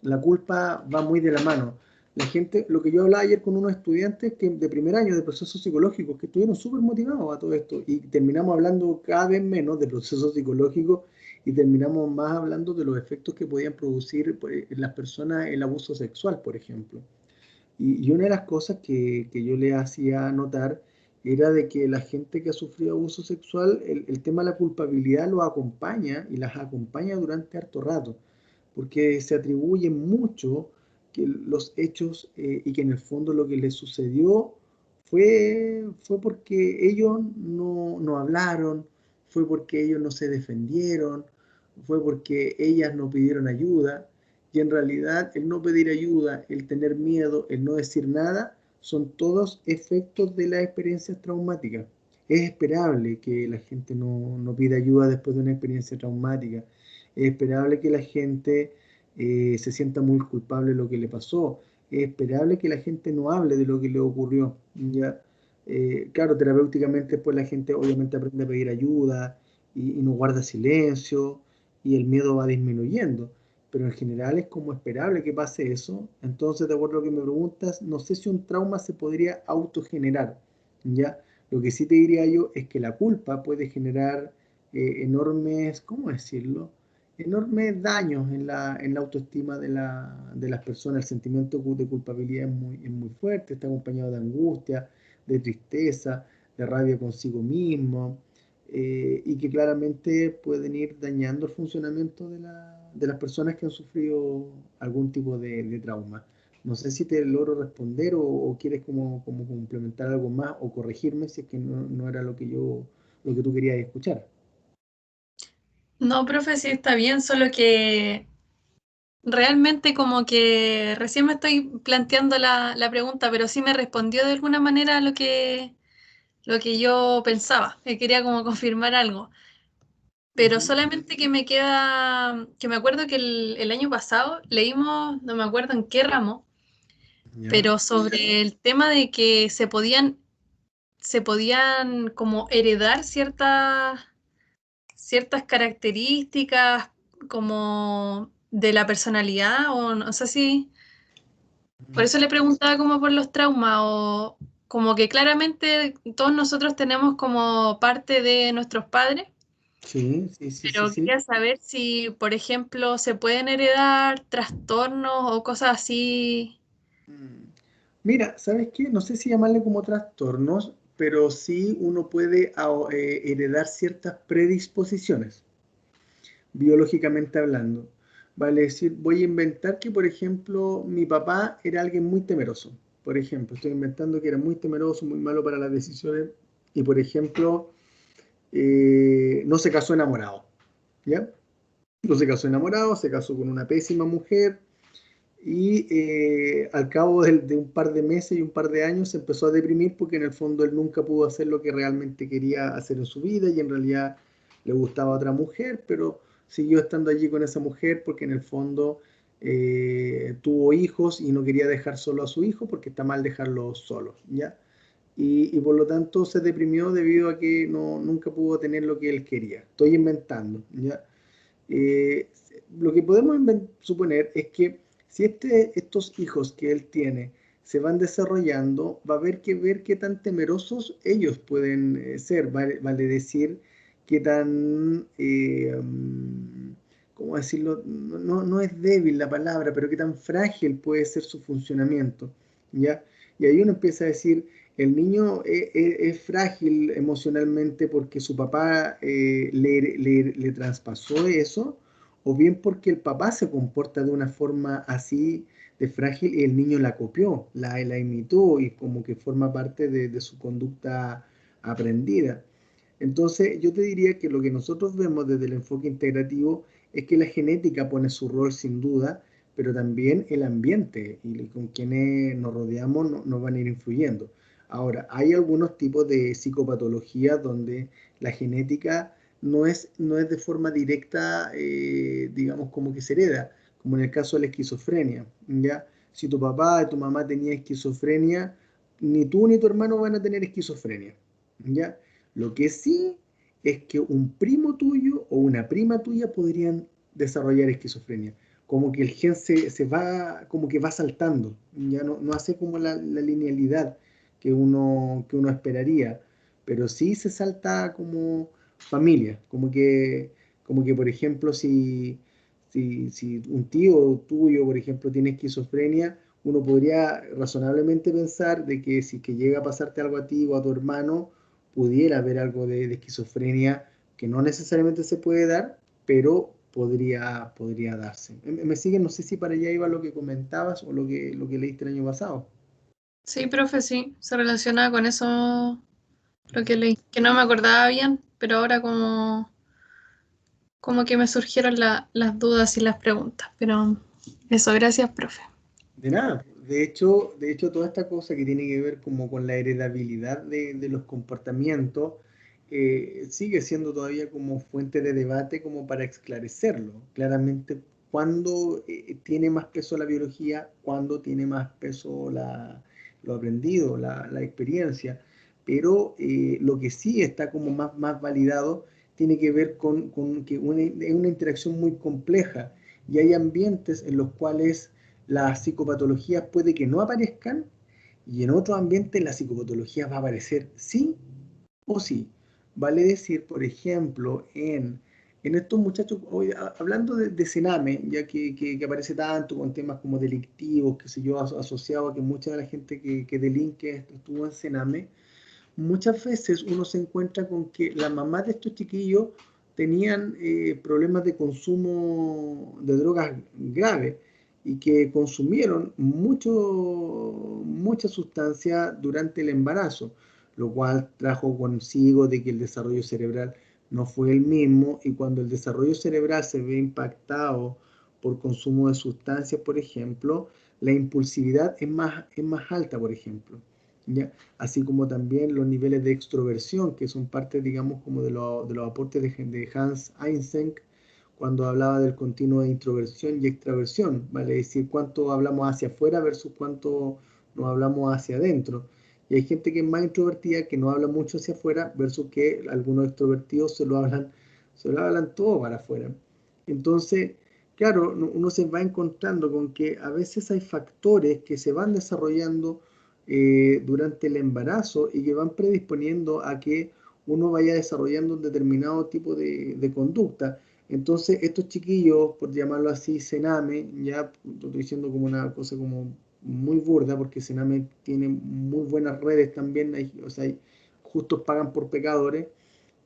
la culpa va muy de la mano. La gente, lo que yo hablaba ayer con unos estudiantes que de primer año de procesos psicológicos que estuvieron súper motivados a todo esto y terminamos hablando cada vez menos de procesos psicológicos y terminamos más hablando de los efectos que podían producir en las personas el abuso sexual, por ejemplo. Y una de las cosas que yo le hacía notar era de que la gente que ha sufrido abuso sexual, el tema de la culpabilidad lo acompaña y las acompaña durante harto rato, porque se atribuyen mucho que los hechos y que en el fondo lo que les sucedió fue porque ellos no hablaron, fue porque ellos no se defendieron, fue porque ellas no pidieron ayuda. Y en realidad el no pedir ayuda, el tener miedo, el no decir nada, son todos efectos de las experiencias traumáticas. Es esperable que la gente no pida ayuda después de una experiencia traumática. Es esperable que la gente se sienta muy culpable de lo que le pasó. Es esperable que la gente no hable de lo que le ocurrió. ¿Ya? Claro, terapéuticamente después la gente obviamente aprende a pedir ayuda y no guarda silencio y el miedo va disminuyendo, pero en general es como esperable que pase eso. Entonces, de acuerdo a lo que me preguntas, no sé si un trauma se podría autogenerar, ¿ya? Lo que sí te diría yo es que la culpa puede generar enormes, ¿cómo decirlo? Enormes daños en la autoestima de las personas. El sentimiento de culpabilidad es muy fuerte, está acompañado de angustia, de tristeza, de rabia consigo mismo, y que claramente pueden ir dañando el funcionamiento de las personas que han sufrido algún tipo de trauma. No sé si te logro responder o quieres como complementar algo más o corregirme si es que no era lo que tú querías escuchar. No, profe, sí está bien, solo que realmente como que recién me estoy planteando la pregunta, pero sí me respondió de alguna manera lo que yo pensaba. Quería como confirmar algo. Pero Ujú. solamente que me queda, que me acuerdo que el año pasado leímos, no me acuerdo en qué ramo, ¿Ya? pero sobre el tema de que se podían como heredar ciertas características como de la personalidad, o no sé si, por eso le preguntaba como por los traumas, o como que claramente todos nosotros tenemos como parte de nuestros padres. Sí, sí, sí, sí, Pero sí. quería saber si, por ejemplo, se pueden heredar trastornos o cosas así. Mm. Mira, ¿sabes qué? No sé si llamarle como trastornos, pero sí uno puede heredar ciertas predisposiciones, biológicamente hablando. Vale decir, voy a inventar que, por ejemplo, mi papá era alguien muy temeroso. Por ejemplo, estoy inventando que era muy temeroso, muy malo para las decisiones y, por ejemplo, no se casó enamorado. ¿Ya? No se casó enamorado, se casó con una pésima mujer y al cabo de un par de meses y un par de años se empezó a deprimir porque en el fondo él nunca pudo hacer lo que realmente quería hacer en su vida y en realidad le gustaba otra mujer, pero siguió estando allí con esa mujer porque en el fondo tuvo hijos y no quería dejar solo a su hijo porque está mal dejarlo solo, ¿ya? Y por lo tanto se deprimió debido a que nunca pudo tener lo que él quería. Estoy inventando, ¿ya? Eh, lo que podemos suponer es que si estos hijos que él tiene se van desarrollando, va a haber que ver qué tan temerosos ellos pueden ser, vale decir, qué tan, ¿cómo decirlo? No es débil la palabra, pero qué tan frágil puede ser su funcionamiento, ¿ya? Y ahí uno empieza a decir, el niño es frágil emocionalmente porque su papá le traspasó eso, o bien porque el papá se comporta de una forma así de frágil y el niño la copió, la imitó y como que forma parte de su conducta aprendida. Entonces, yo te diría que lo que nosotros vemos desde el enfoque integrativo es que la genética pone su rol sin duda, pero también el ambiente y con quienes nos rodeamos nos van a ir influyendo. Ahora, hay algunos tipos de psicopatologías donde la genética no es de forma directa, digamos, como que se hereda, como en el caso de la esquizofrenia, ¿ya? Si tu papá y tu mamá tenían esquizofrenia, ni tú ni tu hermano van a tener esquizofrenia, ¿ya? Lo que sí es que un primo tuyo o una prima tuya podrían desarrollar esquizofrenia. Como que el gen se va, como que va saltando, ya no hace como la linealidad que uno esperaría, pero sí se salta como familia, como que por ejemplo, si un tío tuyo, por ejemplo, tiene esquizofrenia, uno podría razonablemente pensar de que si que llega a pasarte algo a ti o a tu hermano, pudiera haber algo de esquizofrenia que no necesariamente se puede dar, pero podría darse. ¿Me siguen? No sé si para allá iba lo que comentabas o lo que leíste el año pasado. Sí, profe, sí, se relaciona con eso lo que leí, que no me acordaba bien, pero ahora como que me surgieron las dudas y las preguntas. Pero eso, gracias, profe. De nada. De hecho, toda esta cosa que tiene que ver como con la heredabilidad de los comportamientos sigue siendo todavía como fuente de debate como para esclarecerlo. Claramente, ¿cuándo tiene más peso la biología? ¿Cuándo tiene más peso lo aprendido, la experiencia? Pero lo que sí está como más validado tiene que ver con que es una interacción muy compleja y hay ambientes en los cuales las psicopatologías puede que no aparezcan y en otro ambiente la psicopatología va a aparecer sí o sí. Vale decir, por ejemplo, en estos muchachos, hoy, hablando de Sename, ya que aparece tanto con temas como delictivos, que sé yo, asociado a que mucha de la gente que delinque estuvo en Sename, muchas veces uno se encuentra con que las mamás de estos chiquillos tenían problemas de consumo de drogas graves y que consumieron mucha sustancia durante el embarazo, lo cual trajo consigo de que el desarrollo cerebral no fue el mismo y cuando el desarrollo cerebral se ve impactado por consumo de sustancias, por ejemplo, la impulsividad es más alta, por ejemplo. ¿Ya? Así como también los niveles de extroversión, que son parte, digamos, como de los aportes de Hans Eysenck, cuando hablaba del continuo de introversión y extraversión, ¿vale? Es decir, cuánto hablamos hacia afuera versus cuánto nos hablamos hacia adentro. Y hay gente que es más introvertida, que no habla mucho hacia afuera, versus que algunos extrovertidos se lo hablan todo para afuera. Entonces, claro, uno se va encontrando con que a veces hay factores que se van desarrollando durante el embarazo y que van predisponiendo a que uno vaya desarrollando un determinado tipo de conducta. Entonces, estos chiquillos, por llamarlo así, Sename, ya lo estoy diciendo como una cosa como muy burda, porque Sename tiene muy buenas redes también, o sea, justos pagan por pecadores.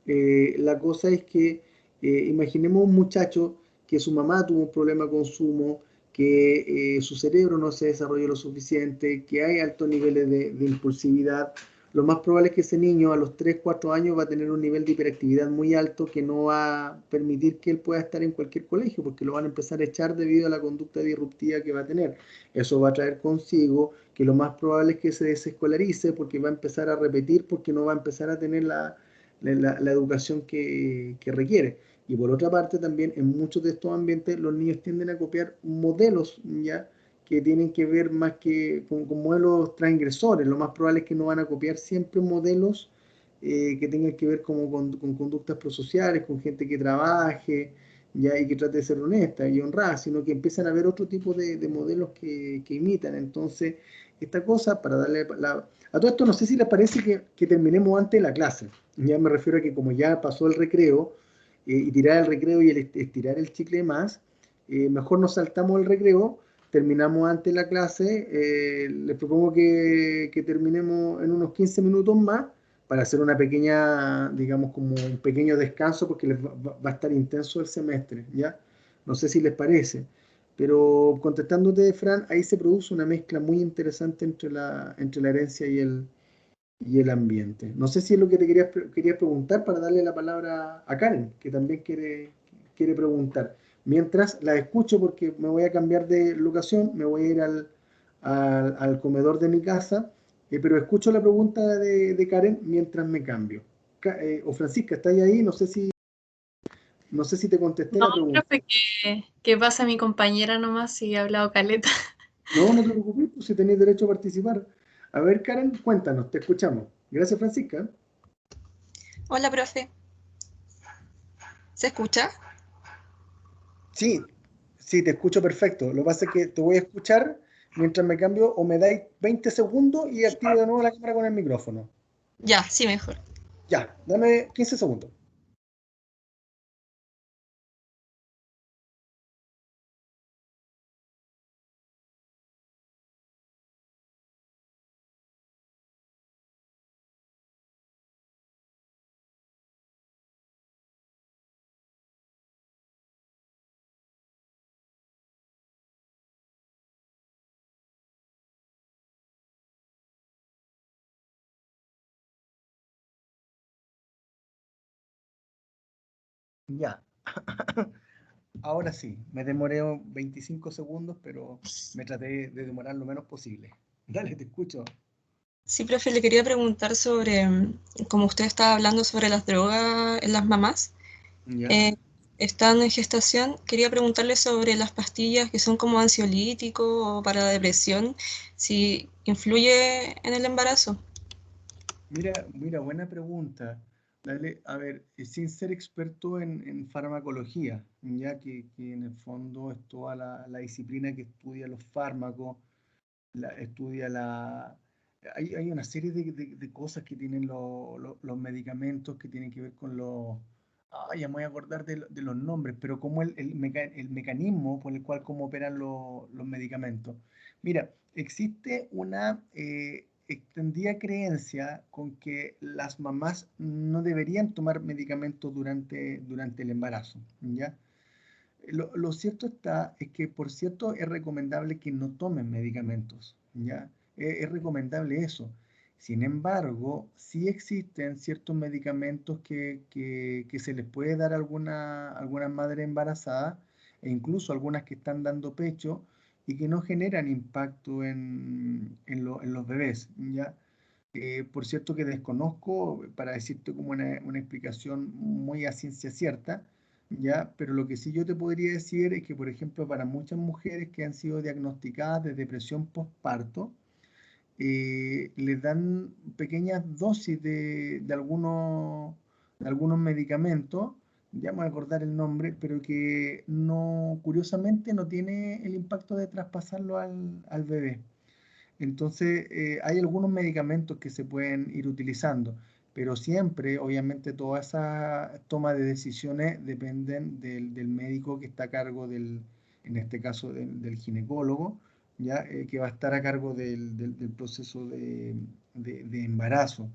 La cosa es que imaginemos un muchacho que su mamá tuvo un problema de consumo, que su cerebro no se desarrolló lo suficiente, que hay altos niveles de impulsividad. Lo más probable es que ese niño a los 3 4 años va a tener un nivel de hiperactividad muy alto que no va a permitir que él pueda estar en cualquier colegio, porque lo van a empezar a echar debido a la conducta disruptiva que va a tener. Eso va a traer consigo que lo más probable es que se desescolarice porque va a empezar a repetir, porque no va a empezar a tener la educación que requiere. Y por otra parte también en muchos de estos ambientes los niños tienden a copiar modelos ya que tienen que ver más que con modelos transgresores. Lo más probable es que no van a copiar siempre modelos que tengan que ver como con conductas prosociales, con gente que trabaje ya y que trate de ser honesta y honrada, sino que empiezan a ver otro tipo de modelos que imitan. Entonces, esta cosa, para darle a todo esto, no sé si les parece que terminemos antes de la clase. Ya me refiero a que como ya pasó el recreo, y tirar el recreo y estirar el chicle más, mejor nos saltamos el recreo, terminamos antes la clase, les propongo que terminemos en unos 15 minutos más para hacer una pequeña, digamos, como un pequeño descanso porque va a estar intenso el semestre, ¿ya? No sé si les parece. Pero contestándote, Fran, ahí se produce una mezcla muy interesante entre la herencia y el ambiente. No sé si es lo que te querías preguntar para darle la palabra a Karen, que también quiere preguntar. Mientras la escucho, porque me voy a cambiar de locación, me voy a ir al comedor de mi casa, pero escucho la pregunta de Karen mientras me cambio. O Francisca, ¿estás ahí? No sé si te contesté No, la pregunta. profe, que pasa mi compañera nomás y ha hablado caleta. No, no te preocupes, pues, si tenéis derecho a participar. A ver, Karen, cuéntanos, te escuchamos. Gracias, Francisca. Hola, profe. ¿Se escucha? Sí, sí, te escucho perfecto. Lo que pasa es que te voy a escuchar mientras me cambio o me dais 20 segundos y activo de nuevo la cámara con el micrófono. Ya, sí, mejor. Ya, dame 15 segundos. Ya, ahora sí, me demoré 25 segundos, pero me traté de demorar lo menos posible. Dale, te escucho. Sí, profe, le quería preguntar sobre, como usted estaba hablando sobre las drogas en las mamás, Ya. eh, están en gestación, quería preguntarle sobre las pastillas que son como ansiolítico o para la depresión, si influye en el embarazo. Mira, buena pregunta. Dale, a ver, sin ser experto en farmacología, ya que en el fondo es toda la disciplina que estudia los fármacos, estudia la... Hay una serie de cosas que tienen los medicamentos que tienen que ver con los... Ya me voy a acordar de los nombres, pero como el mecanismo por el cual cómo operan los medicamentos. Mira, existe una extendida creencia con que las mamás no deberían tomar medicamentos durante el embarazo, ¿ya? Lo cierto es que, por cierto, es recomendable que no tomen medicamentos, ¿ya? Es recomendable eso. Sin embargo, sí existen ciertos medicamentos que se les puede dar a algunas madres embarazadas e incluso algunas que están dando pecho y que no generan impacto en los bebés, ¿ya? Por cierto que desconozco, para decirte como una explicación muy a ciencia cierta, ¿ya? Pero lo que sí yo te podría decir es que, por ejemplo, para muchas mujeres que han sido diagnosticadas de depresión postparto, les dan pequeñas dosis de algunos medicamentos, ya me voy a acordar el nombre, pero que no, curiosamente no tiene el impacto de traspasarlo al bebé. Entonces, hay algunos medicamentos que se pueden ir utilizando, pero siempre, obviamente, toda esa toma de decisiones dependen del médico que está a cargo en este caso, del ginecólogo, ya que va a estar a cargo del proceso de embarazo.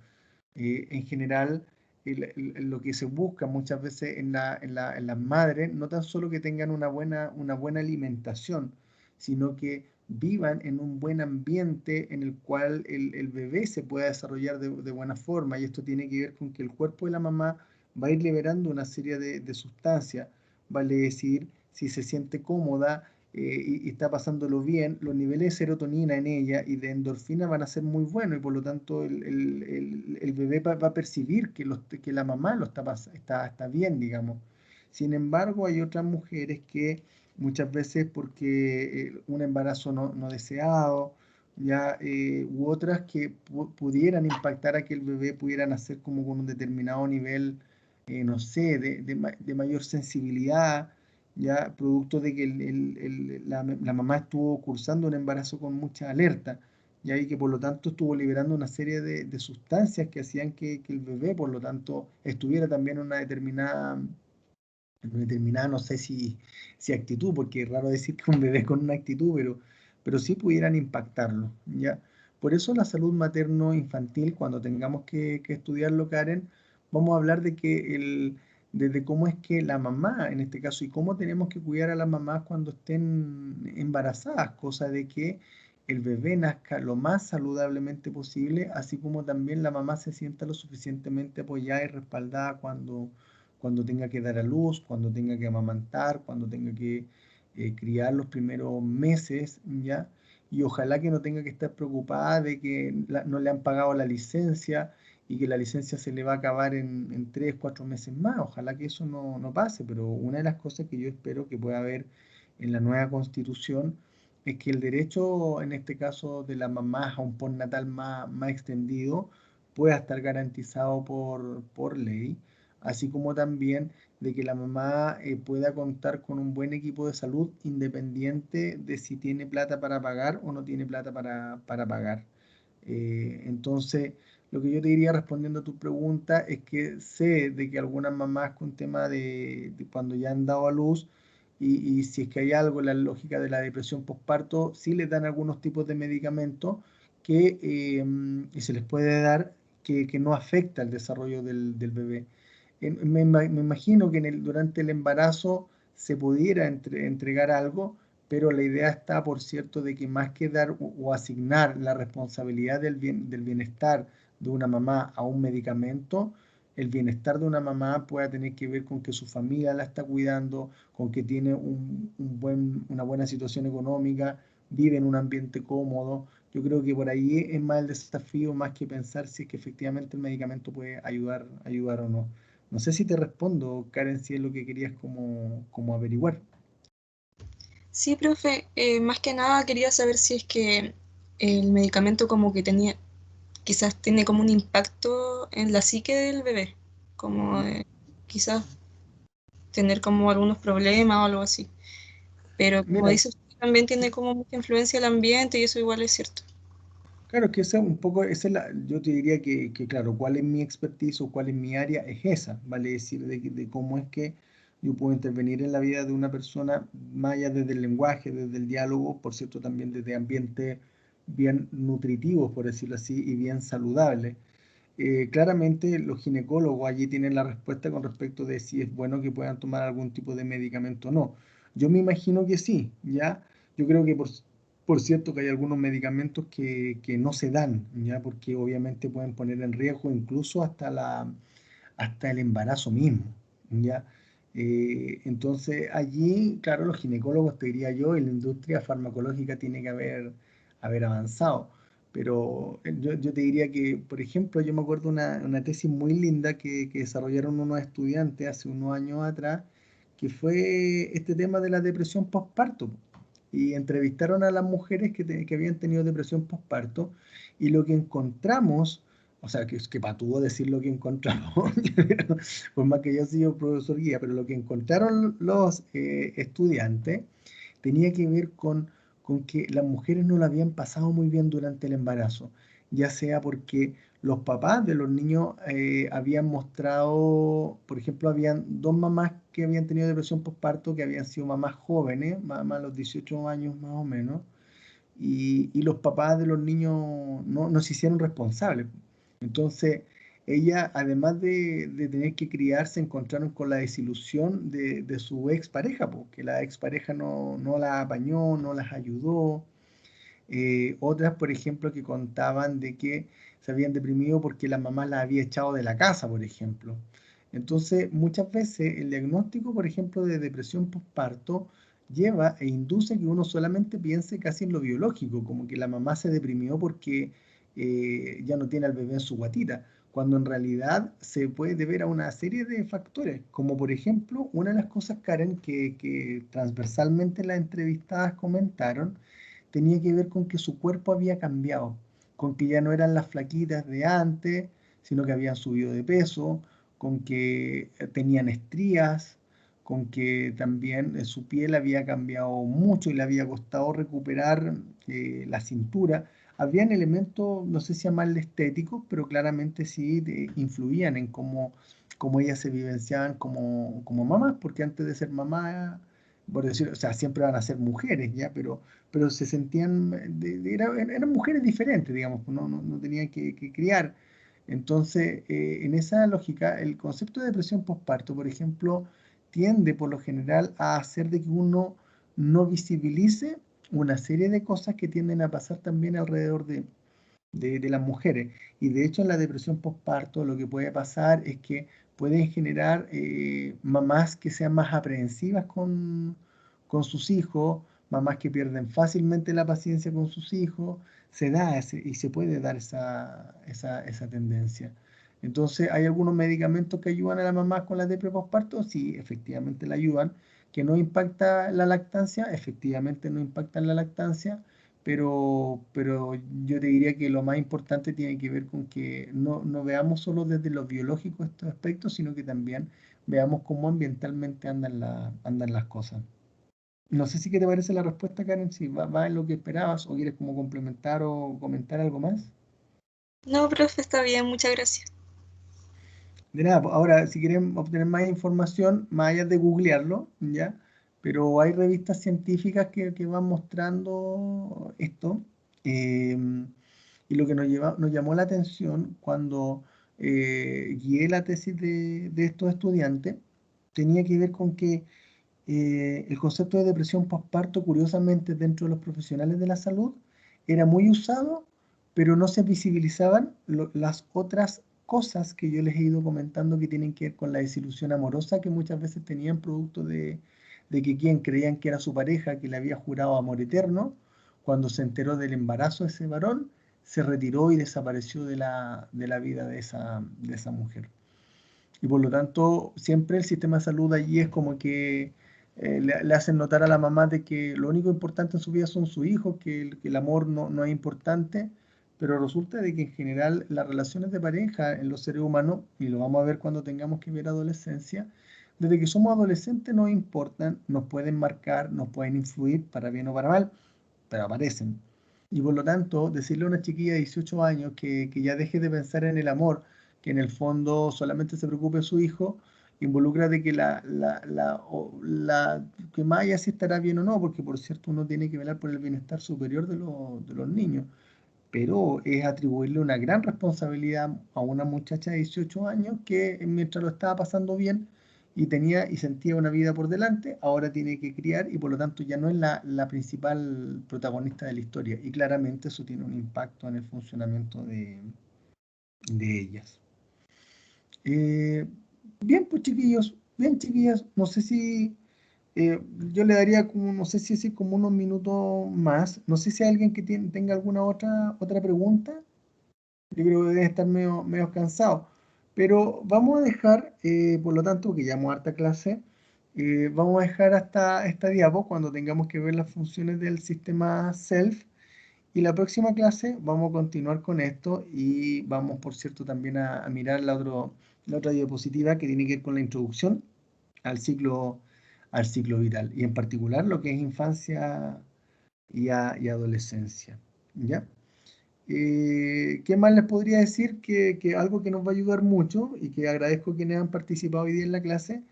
En general, lo que se busca muchas veces en las madres, no tan solo que tengan una buena alimentación, sino que vivan en un buen ambiente en el cual el bebé se pueda desarrollar de buena forma. Y esto tiene que ver con que el cuerpo de la mamá va a ir liberando una serie de sustancias, vale decir, si se siente cómoda y está pasándolo bien, los niveles de serotonina en ella y de endorfina van a ser muy buenos y por lo tanto el bebé va a percibir que la mamá está bien, digamos. Sin embargo, hay otras mujeres que muchas veces porque un embarazo no deseado, ya, u otras que pudieran impactar a que el bebé pudiera nacer como con un determinado nivel, no sé, de mayor sensibilidad, ya producto de que la mamá estuvo cursando un embarazo con mucha alerta, ya, y que por lo tanto estuvo liberando una serie de sustancias que hacían que el bebé, por lo tanto, estuviera también en una determinada, no sé si actitud, porque es raro decir que un bebé con una actitud, pero sí pudieran impactarlo, ¿ya? Por eso la salud materno-infantil, cuando tengamos que estudiarlo, Karen, vamos a hablar desde cómo es que la mamá, en este caso, y cómo tenemos que cuidar a las mamás cuando estén embarazadas, cosa de que el bebé nazca lo más saludablemente posible, así como también la mamá se sienta lo suficientemente apoyada y respaldada cuando tenga que dar a luz, cuando tenga que amamantar, cuando tenga que criar los primeros meses, ¿ya? Y ojalá que no tenga que estar preocupada de que no le han pagado la licencia y que la licencia se le va a acabar en 3, 4 meses más. Ojalá que eso no pase, pero una de las cosas que yo espero que pueda haber en la nueva constitución es que el derecho, en este caso de la mamá a un postnatal más extendido, pueda estar garantizado por ley, así como también de que la mamá pueda contar con un buen equipo de salud independiente de si tiene plata para pagar o no tiene plata para pagar. Entonces, lo que yo te diría respondiendo a tu pregunta es que sé de que algunas mamás con tema de cuando ya han dado a luz y si es que hay algo en la lógica de la depresión postparto, sí les dan algunos tipos de medicamentos que y se les puede dar que no afecta el desarrollo del bebé. Me imagino que durante el embarazo se pudiera entregar algo, pero la idea está, por cierto, de que más que dar o asignar la responsabilidad del bienestar de una mamá a un medicamento, el bienestar de una mamá pueda tener que ver con que su familia la está cuidando, con que tiene una buena situación económica, vive en un ambiente cómodo. Yo creo que por ahí es más el desafío, más que pensar si es que efectivamente el medicamento puede ayudar o no. No sé si te respondo, Karen, si es lo que querías como averiguar. Sí, profe, más que nada quería saber si es que el medicamento como que tenía, quizás tiene como un impacto en la psique del bebé, como quizás tener como algunos problemas o algo así. Pero como Mira, dice usted, también tiene como mucha influencia el ambiente y eso igual es cierto. claro que esa un poco, yo te diría que, claro, cuál es mi expertise o cuál es mi área es esa, vale decir, de cómo es que yo puedo intervenir en la vida de una persona, más allá desde el lenguaje, desde el diálogo, por cierto, también desde ambientes bien nutritivos, por decirlo así, y bien saludables. Claramente los ginecólogos allí tienen la respuesta con respecto de si es bueno que puedan tomar algún tipo de medicamento o no. Yo me imagino que sí, ¿ya? Yo creo que por cierto que hay algunos medicamentos que no se dan, ¿ya? Porque obviamente pueden poner en riesgo incluso hasta el embarazo mismo, ¿ya? Entonces allí, claro, los ginecólogos, te diría yo, en la industria farmacológica tiene que haber avanzado. Pero yo te diría que, por ejemplo, yo me acuerdo una tesis muy linda que desarrollaron unos estudiantes hace unos años atrás, que fue este tema de la depresión postparto. Y entrevistaron a las mujeres que habían tenido depresión postparto y lo que encontramos, o sea, que es que patúo decir lo que encontramos, por más que yo he sido profesor guía, pero lo que encontraron los estudiantes tenía que ver con que las mujeres no lo habían pasado muy bien durante el embarazo, ya sea porque los papás de los niños habían mostrado, por ejemplo, habían dos mamás que habían tenido depresión postparto, que habían sido mamás jóvenes, mamás a los 18 años más o menos, y los papás de los niños no se hicieron responsables. Entonces, ella, además de tener que criar, se encontraron con la desilusión de su expareja, porque la expareja no la apañó, no las ayudó. Otras, por ejemplo, que contaban de que se habían deprimido porque la mamá las había echado de la casa, por ejemplo. Entonces, muchas veces el diagnóstico, por ejemplo, de depresión postparto lleva e induce que uno solamente piense casi en lo biológico, como que la mamá se deprimió porque ya no tiene al bebé en su guatita, cuando en realidad se puede deber a una serie de factores, como por ejemplo, una de las cosas, Karen, que transversalmente las entrevistadas comentaron, tenía que ver con que su cuerpo había cambiado, con que ya no eran las flaquitas de antes, sino que habían subido de peso, con que tenían estrías, con que también su piel había cambiado mucho y le había costado recuperar la cintura. Habían elementos, no sé si llamarle estéticos, pero claramente sí influían en cómo ellas se vivenciaban como mamás, porque antes de ser mamá, por decir, o sea, siempre van a ser mujeres, ¿ya? Pero se sentían, eran mujeres diferentes, digamos, no tenían que criar. Entonces, en esa lógica, el concepto de depresión postparto, por ejemplo, tiende por lo general a hacer de que uno no visibilice una serie de cosas que tienden a pasar también alrededor de las mujeres. Y de hecho en la depresión postparto lo que puede pasar es que pueden generar mamás que sean más aprehensivas con sus hijos, mamás que pierden fácilmente la paciencia con sus hijos, se da y se puede dar esa tendencia. Entonces, ¿hay algunos medicamentos que ayudan a la mamá con la depresión postparto? Sí, efectivamente la ayudan. ¿Que no impacta la lactancia? Efectivamente no impacta la lactancia, pero yo te diría que lo más importante tiene que ver con que no veamos solo desde lo biológico estos aspectos, sino que también veamos cómo ambientalmente andan las cosas. No sé si qué te parece la respuesta, Karen, si va en lo que esperabas o quieres como complementar o comentar algo más. No, profe, está bien, muchas gracias. De nada, pues, ahora si quieren obtener más información, más allá de googlearlo, ¿ya? Pero hay revistas científicas que van mostrando esto. eh, y lo que nos llamó la atención cuando guié la tesis de estos estudiantes tenía que ver con que el concepto de depresión postparto, curiosamente, dentro de los profesionales de la salud, era muy usado, pero no se visibilizaban las otras cosas que yo les he ido comentando que tienen que ver con la desilusión amorosa que muchas veces tenían producto de que quien creían que era su pareja, que le había jurado amor eterno, cuando se enteró del embarazo de ese varón, se retiró y desapareció de la vida de esa mujer. Y por lo tanto, siempre el sistema de salud allí es como que le hacen notar a la mamá de que lo único importante en su vida son sus hijos, que el amor no es importante, pero resulta de que en general las relaciones de pareja en los seres humanos, y lo vamos a ver cuando tengamos que ver adolescencia, desde que somos adolescentes nos importan, nos pueden marcar, nos pueden influir para bien o para mal, pero aparecen. Y por lo tanto, decirle a una chiquilla de 18 años que ya deje de pensar en el amor, que en el fondo solamente se preocupe de su hijo, involucra de que que más allá si estará bien o no, porque por cierto uno tiene que velar por el bienestar superior de los niños, pero es atribuirle una gran responsabilidad a una muchacha de 18 años que mientras lo estaba pasando bien y tenía y sentía una vida por delante, ahora tiene que criar y por lo tanto ya no es la principal protagonista de la historia. Y claramente eso tiene un impacto en el funcionamiento de ellas. Eh, bien, pues chiquillos, bien chiquillas, no sé si yo le daría como, no sé si así como unos minutos más. No sé si hay alguien que tenga alguna otra pregunta. Yo creo que deben estar medio cansados. Pero vamos a dejar, por lo tanto, que ya harta clase, vamos a dejar hasta esta diapo cuando tengamos que ver las funciones del sistema SELF. Y la próxima clase vamos a continuar con esto y vamos, por cierto, también a mirar la otra diapositiva que tiene que ver con la introducción al al ciclo vital y en particular lo que es infancia y adolescencia. ¿Ya? ¿Qué más les podría decir? Que algo que nos va a ayudar mucho y que agradezco a quienes han participado hoy día en la clase,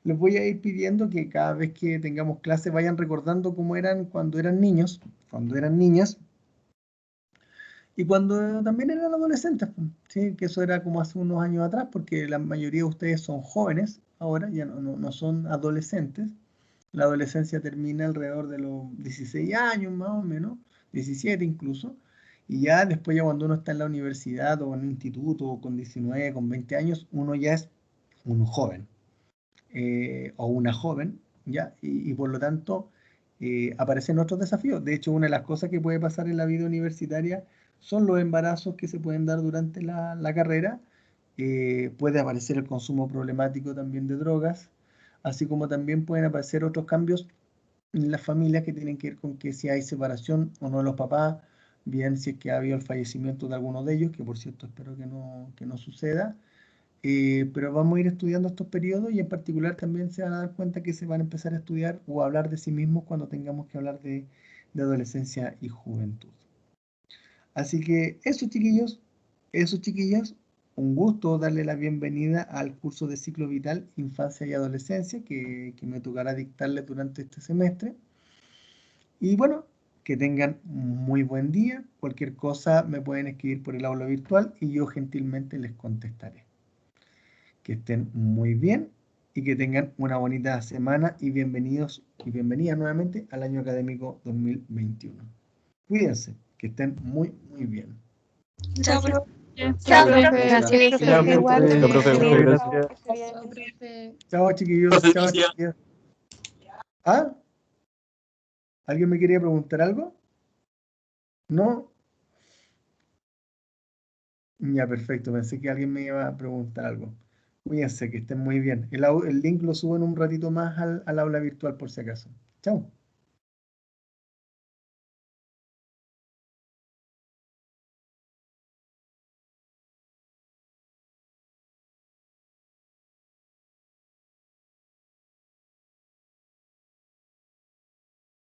les voy a ir pidiendo que cada vez que tengamos clase vayan recordando cómo eran cuando eran niños, cuando eran niñas y cuando también eran adolescentes, pues, ¿sí? Que eso era como hace unos años atrás, porque la mayoría de ustedes son jóvenes ahora, ya no son adolescentes. La adolescencia termina alrededor de los 16 años más o menos, 17 incluso, y ya después ya cuando uno está en la universidad o en un instituto o con 19, con 20 años, uno ya es un joven o una joven, ¿ya? Y por lo tanto aparecen otros desafíos. De hecho, una de las cosas que puede pasar en la vida universitaria son los embarazos que se pueden dar durante la carrera. Puede aparecer el consumo problemático también de drogas, así como también pueden aparecer otros cambios en las familias que tienen que ver con que si hay separación o no de los papás, bien si es que ha habido el fallecimiento de alguno de ellos, que por cierto espero que no suceda, pero vamos a ir estudiando estos periodos y en particular también se van a dar cuenta que se van a empezar a estudiar o a hablar de sí mismos cuando tengamos que hablar de adolescencia y juventud. Así que eso chiquillas, un gusto darle la bienvenida al curso de ciclo vital, infancia y adolescencia que me tocará dictarles durante este semestre. Y bueno, Que tengan muy buen día. Cualquier cosa me pueden escribir por el aula virtual y yo gentilmente les contestaré. Que estén muy bien y que tengan una bonita semana y bienvenidos y bienvenidas nuevamente al año académico 2021. Cuídense, que estén muy bien. Chao, profe. Chao, Profe. profe. Gracias. Profe, Chao, igual. profe. Chao, profe, muchas Chao, gracias. que esté bien. Chao, chiquillos. Chao, chiquillos. ¿Ah? ¿Alguien me quería preguntar algo? ¿No? Ya, perfecto. Pensé que alguien me iba a preguntar algo. Cuídense, que estén muy bien. El link lo subo en un ratito más al aula virtual por si acaso. Chao.